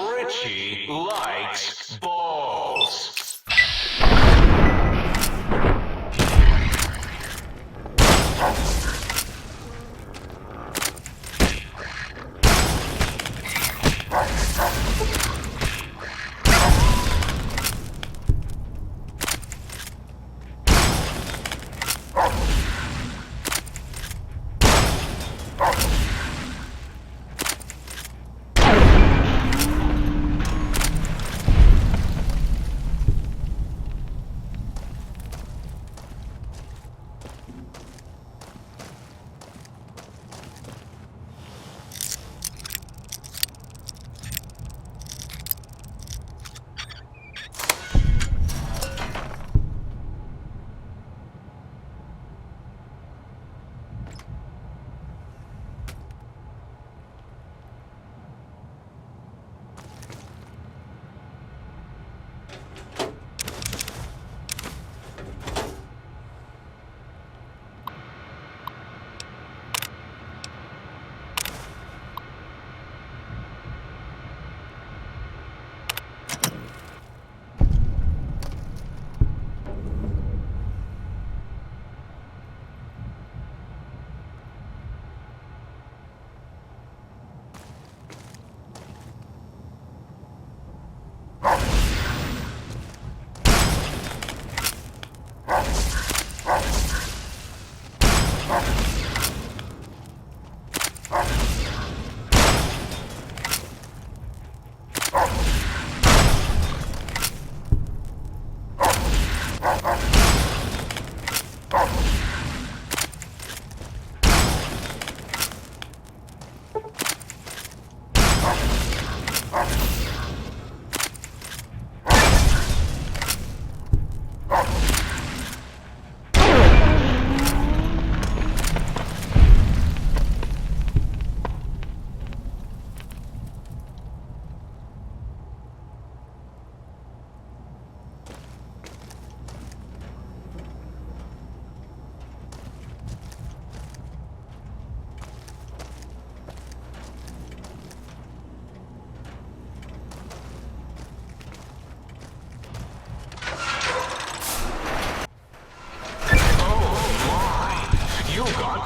Richie likes balls.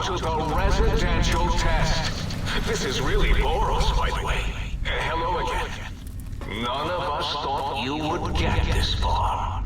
To the residential test. This is really Boros, by the way. Hello again. None of us thought you would get this far.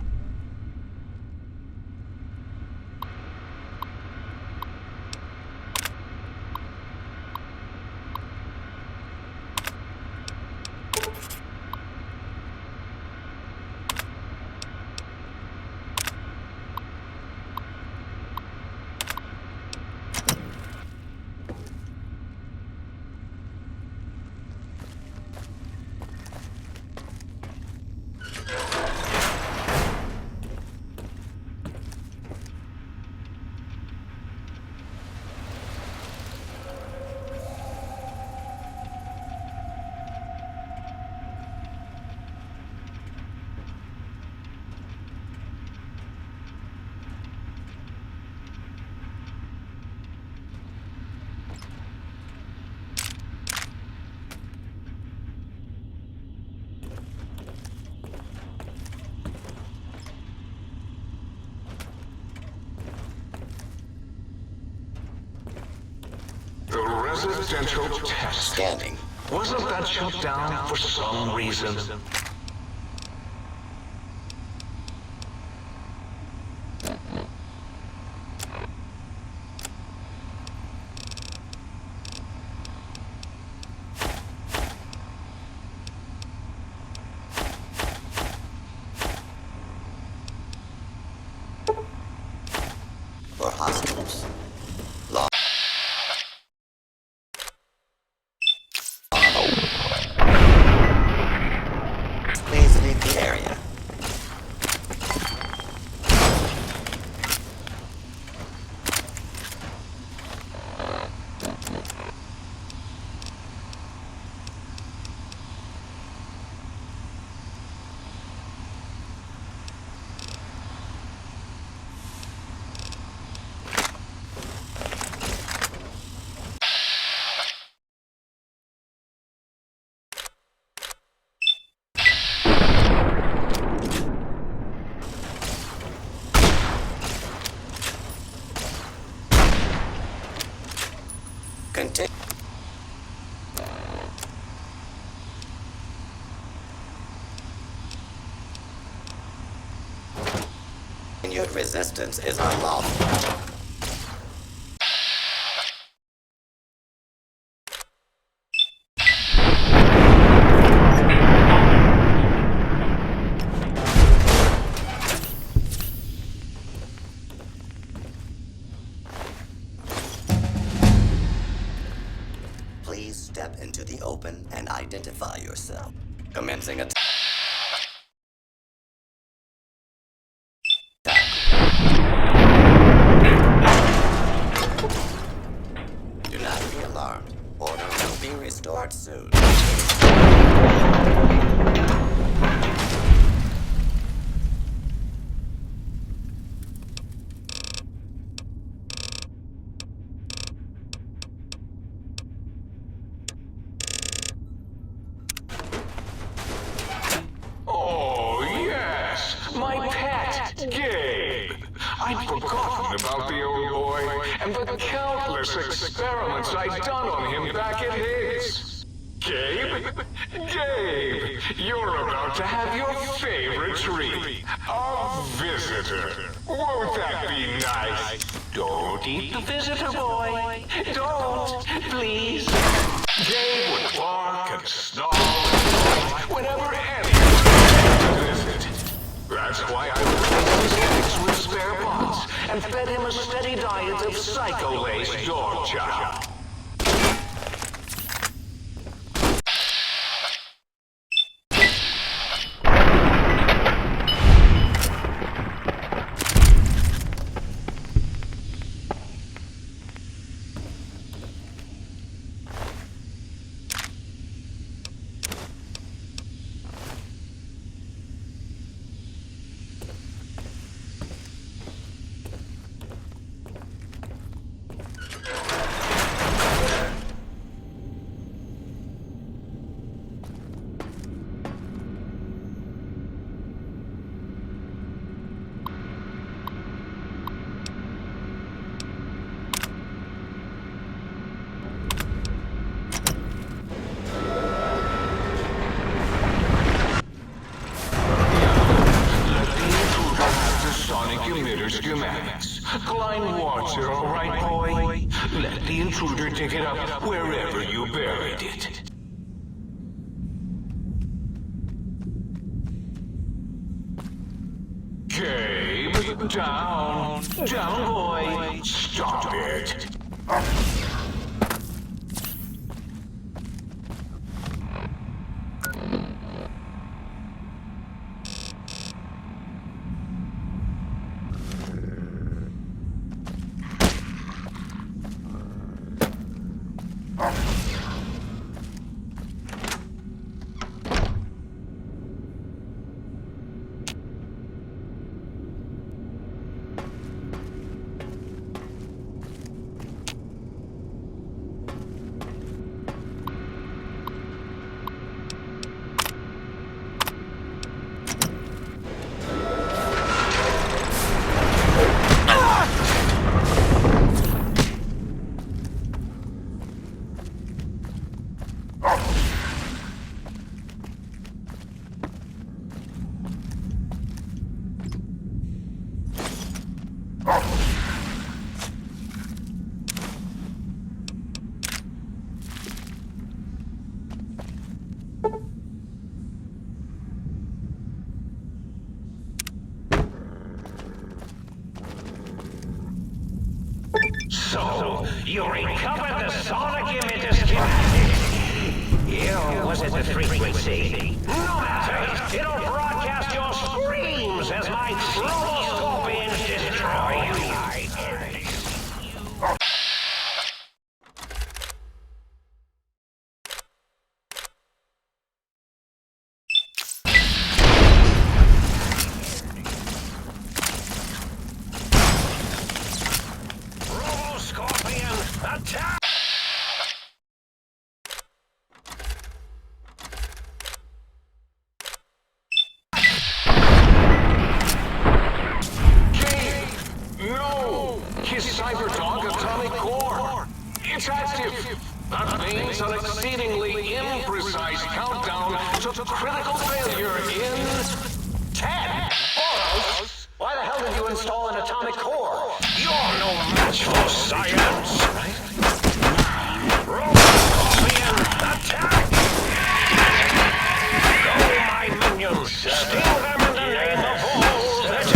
The residential test. Scanning. Wasn't that shut down for some reason? For hospitals. Please leave the area. Continue your resistance is unlawful. Please step into the open and identify yourself. Commencing attack. Do not be alarmed. Order will be restored soon. Oh, yes, my pet, Gabe. I'd forgotten about the old boy and the countless experiments I'd done on him back at Higgs. Gabe? Gabe, you're about to have your favorite treat. A visitor. Won't that be nice? Don't eat the visitor, boy. Don't, please. Gabe would bark and snarl whenever anyone came to visit. That's why I replaced his eggs with spare pots and fed him a steady diet of psycho-laced dog chow. Schematics. Klein wants it, all right, boy? Let the intruder dig it up wherever you buried it. Gabe, down. Down, boy. Stop it. So, you recovered the sonic emitter schematic. Or was it the frequency? No matter. It'll broadcast your screams as my scorpions destroy you. Attack! No! His cyber dog atomic core! It's active. That means an exceedingly imprecise countdown to critical failure in 10. Boros, why the hell did you install an atomic core? You're no match for science. Roboscorpion, attack! Go, my minions! Sting them in the name of all that is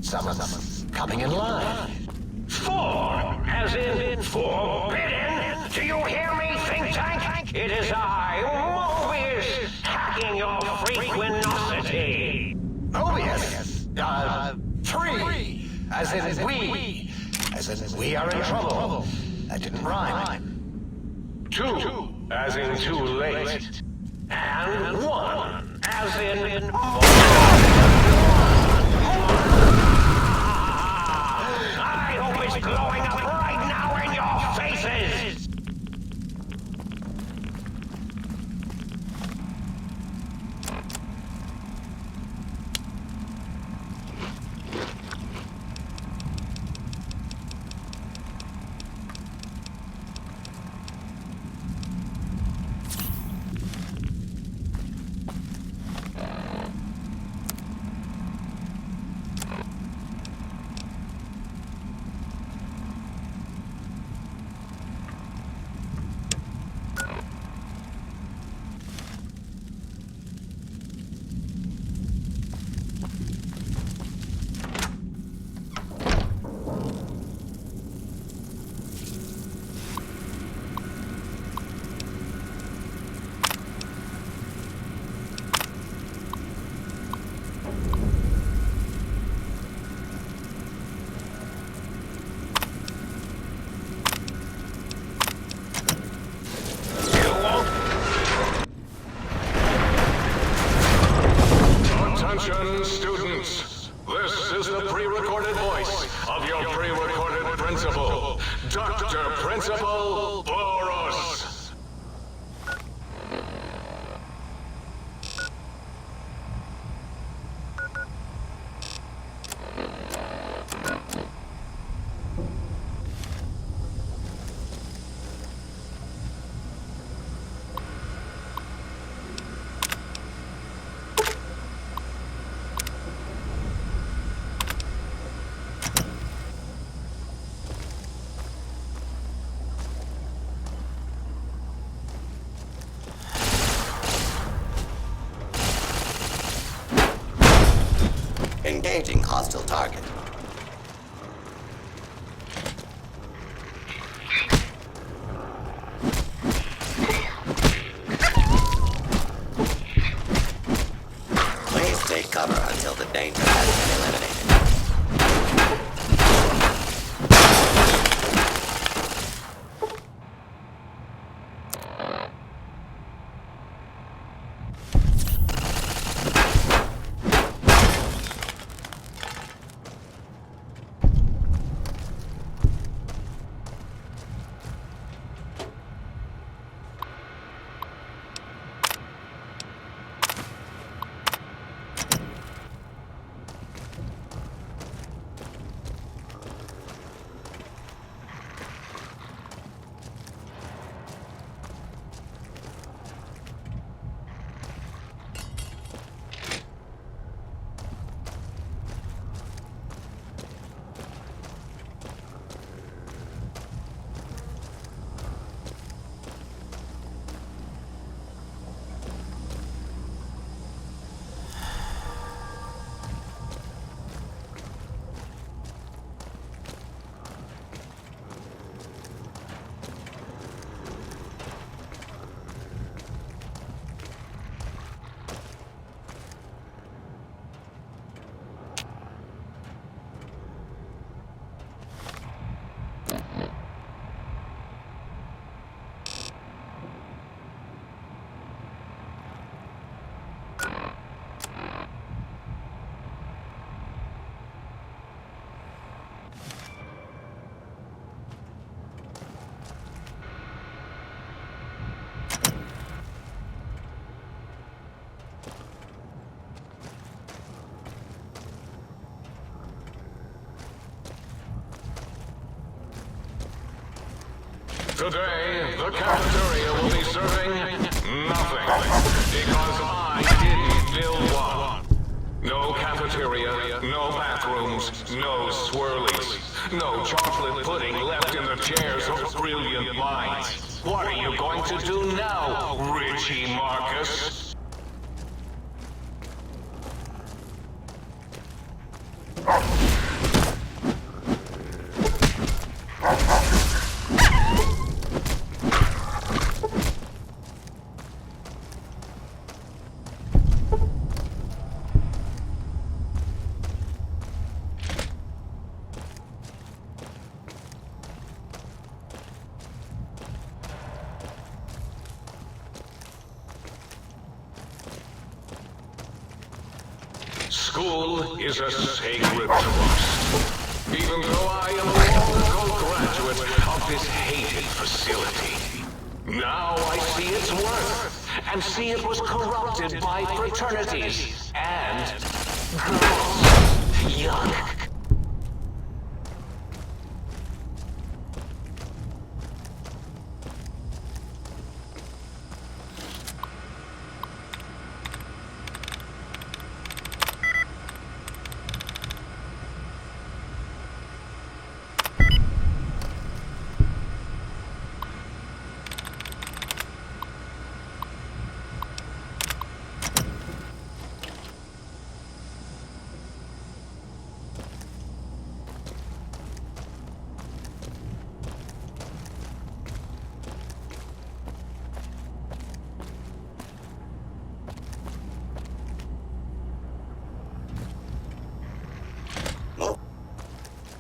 Some of them coming in line. 4, as in forbidden. Do you hear me, think tank? It is I, Mobius, hacking your frequinosity. Mobius. 3. As in we. As in we are in trouble. That didn't rhyme. 2, as in too late. And 1, as in I hope it's glowing up right now in your faces! Attention, students. This is the pre-recorded voice of your pre-recorded principal, Dr. Principal Boros. Engaging hostile target. Please take cover until the danger has been eliminated. Today, the cafeteria will be serving nothing, because I didn't build one. No cafeteria, no bathrooms, no swirlies, no chocolate pudding left in the chairs of brilliant minds. What are you going to do now, Richie Marcus? School is a sacred trust. Even though I am a long-ago graduate of this hated facility. Now I see its worth, and see it was corrupted by fraternities and girls. Yuck.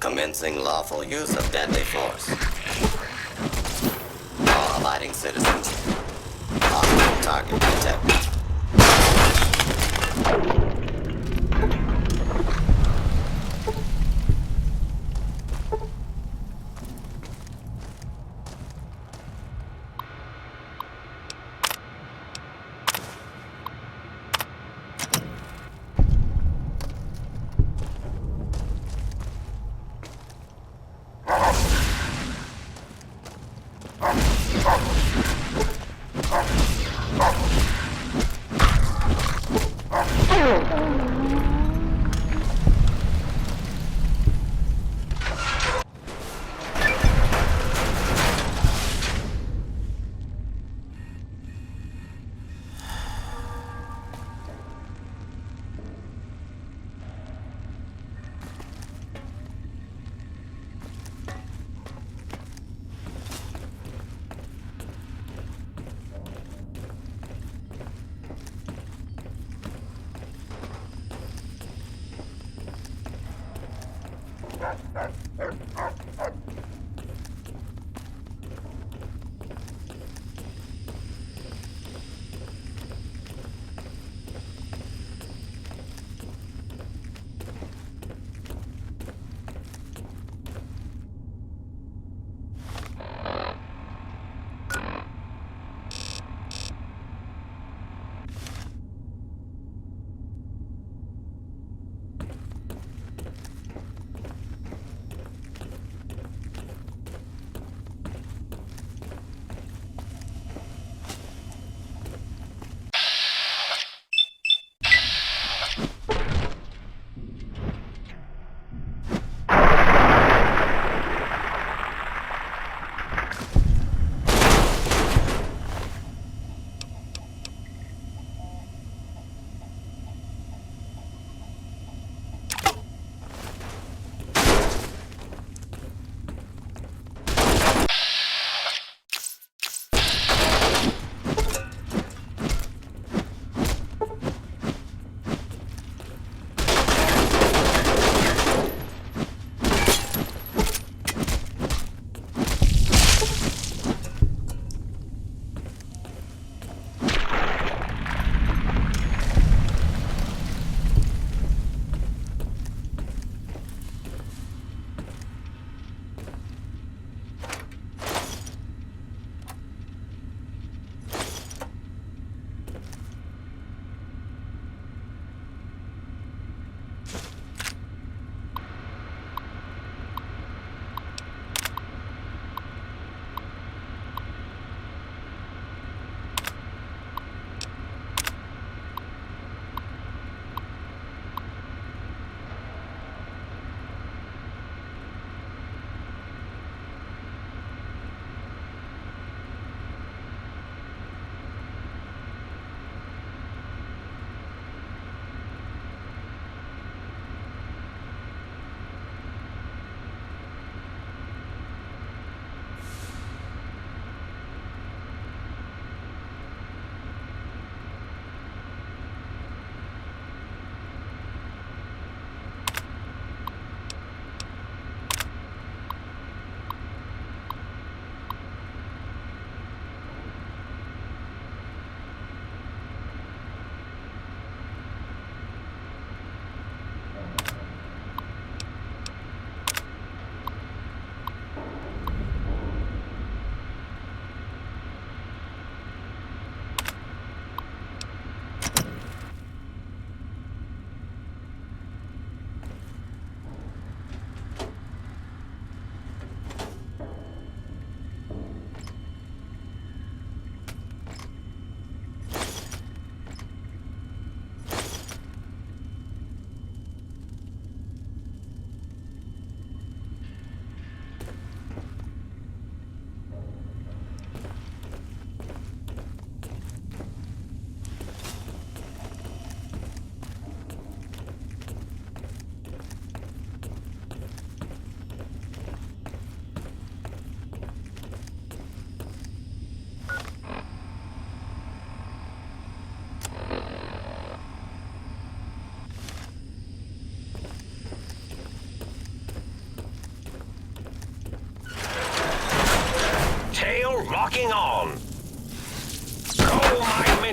Commencing lawful use of deadly force. All abiding citizens. Hostile target detected.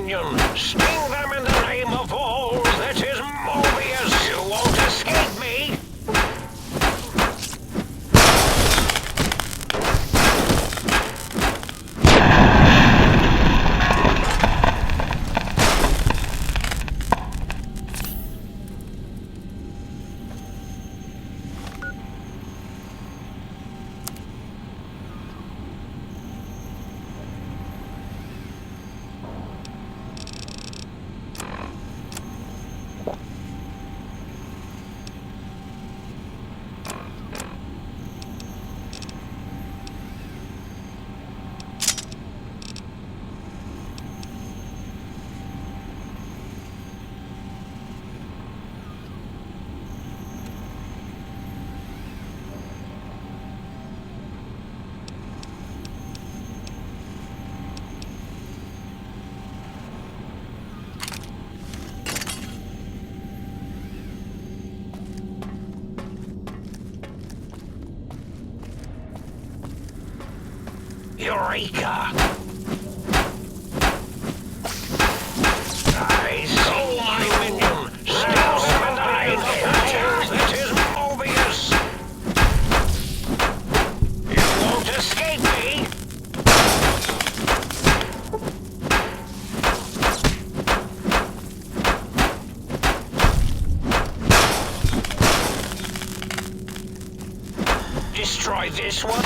minion! Sting them in the name of all that is Mobius! You won't escape me! Eureka! I see my minion! Still alive! That is Mobius! You won't escape me! Destroy this one!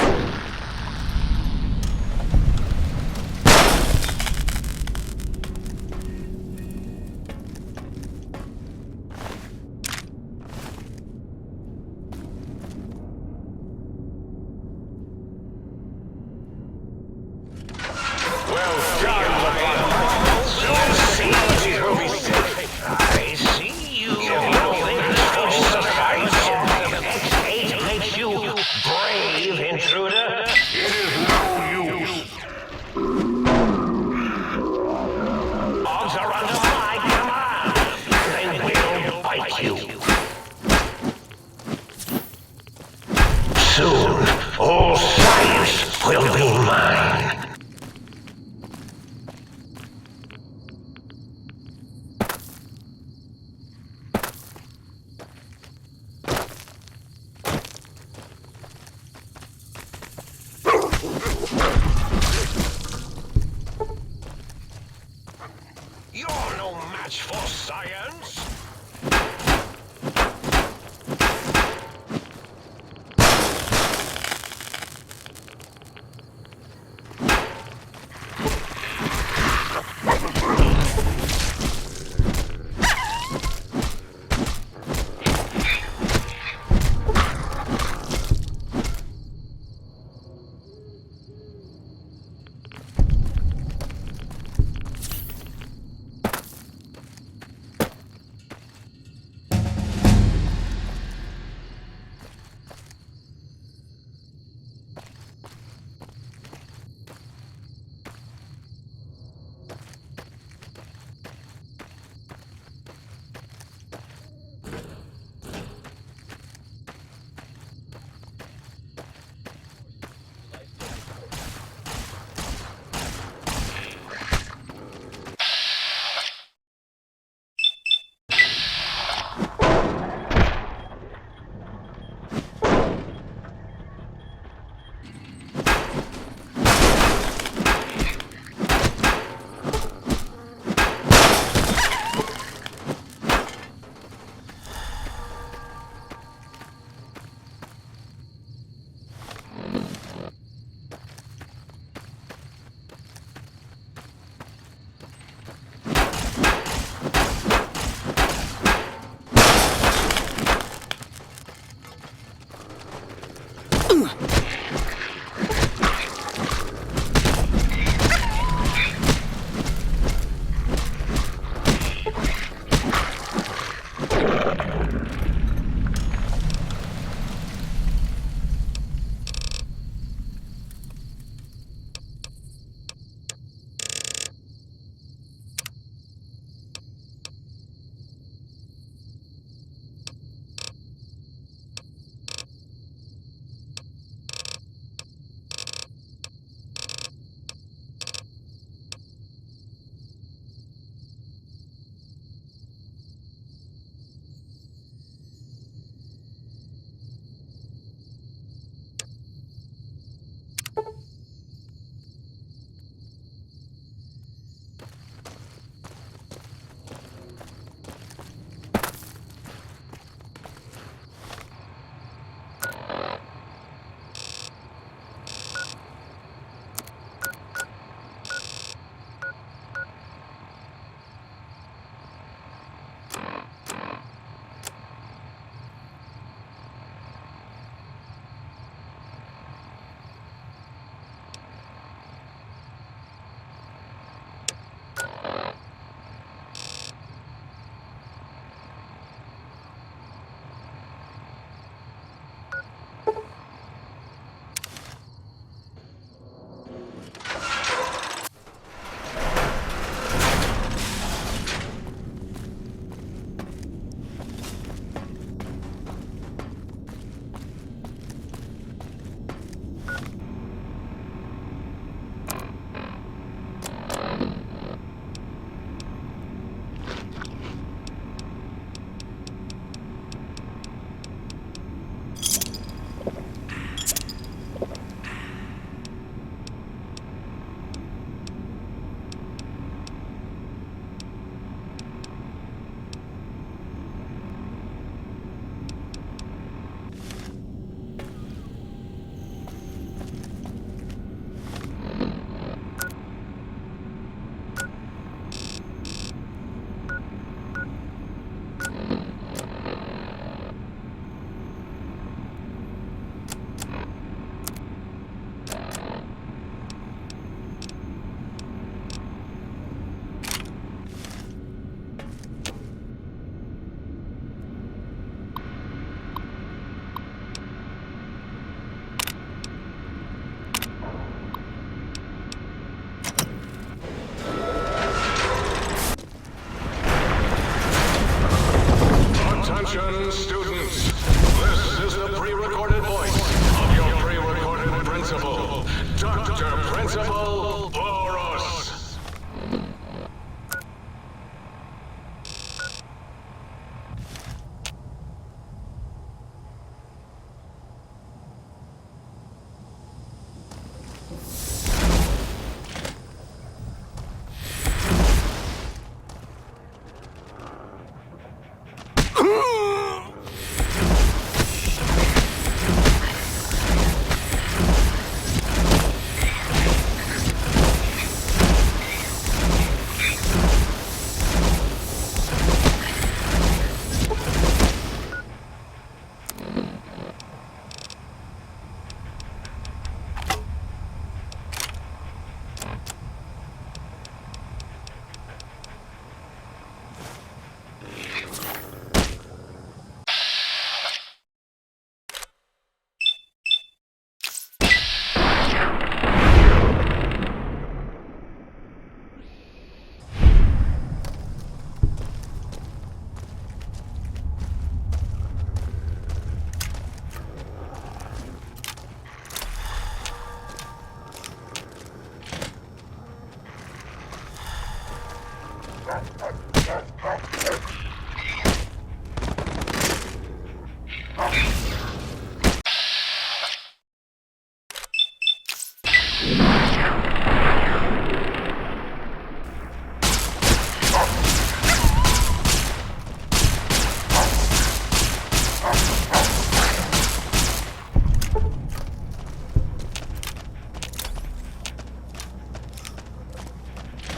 I see you. Makes you brave, intruder. It is no use. Dogs are under my command. They will bite you. Soon, all science will be mine. You're no match for science!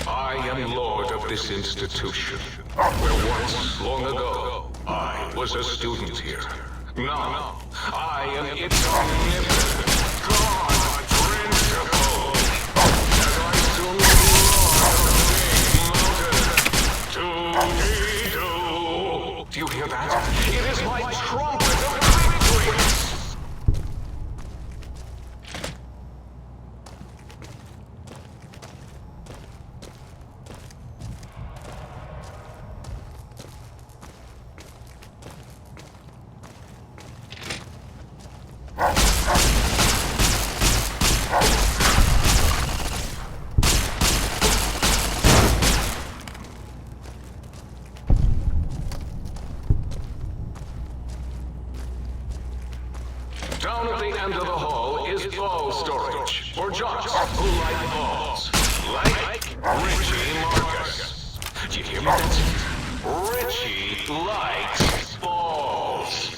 I am lord of this institution, where once, long ago, I was a student here. Now, I am its omnipotent God principle, as I soon will be lord of the big mountain. Do you hear that? It is my trumpet of victory! Down at the end of the hall is ball storage for jocks who like balls. Like Richie Marcus. Do you hear me? That's it. Richie likes balls.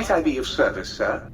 Might I be of service, sir?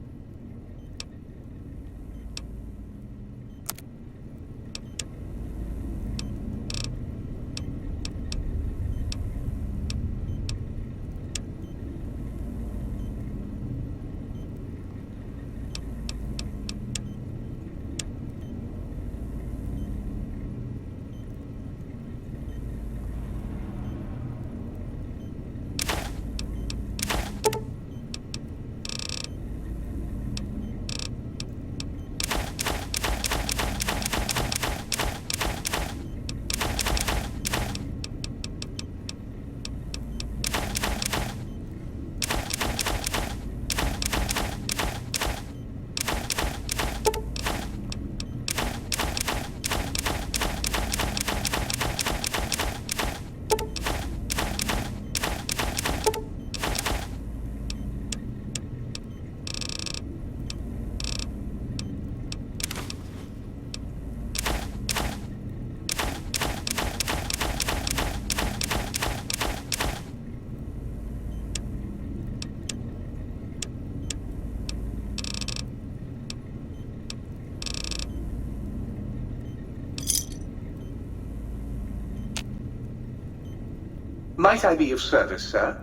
Might I be of service, sir?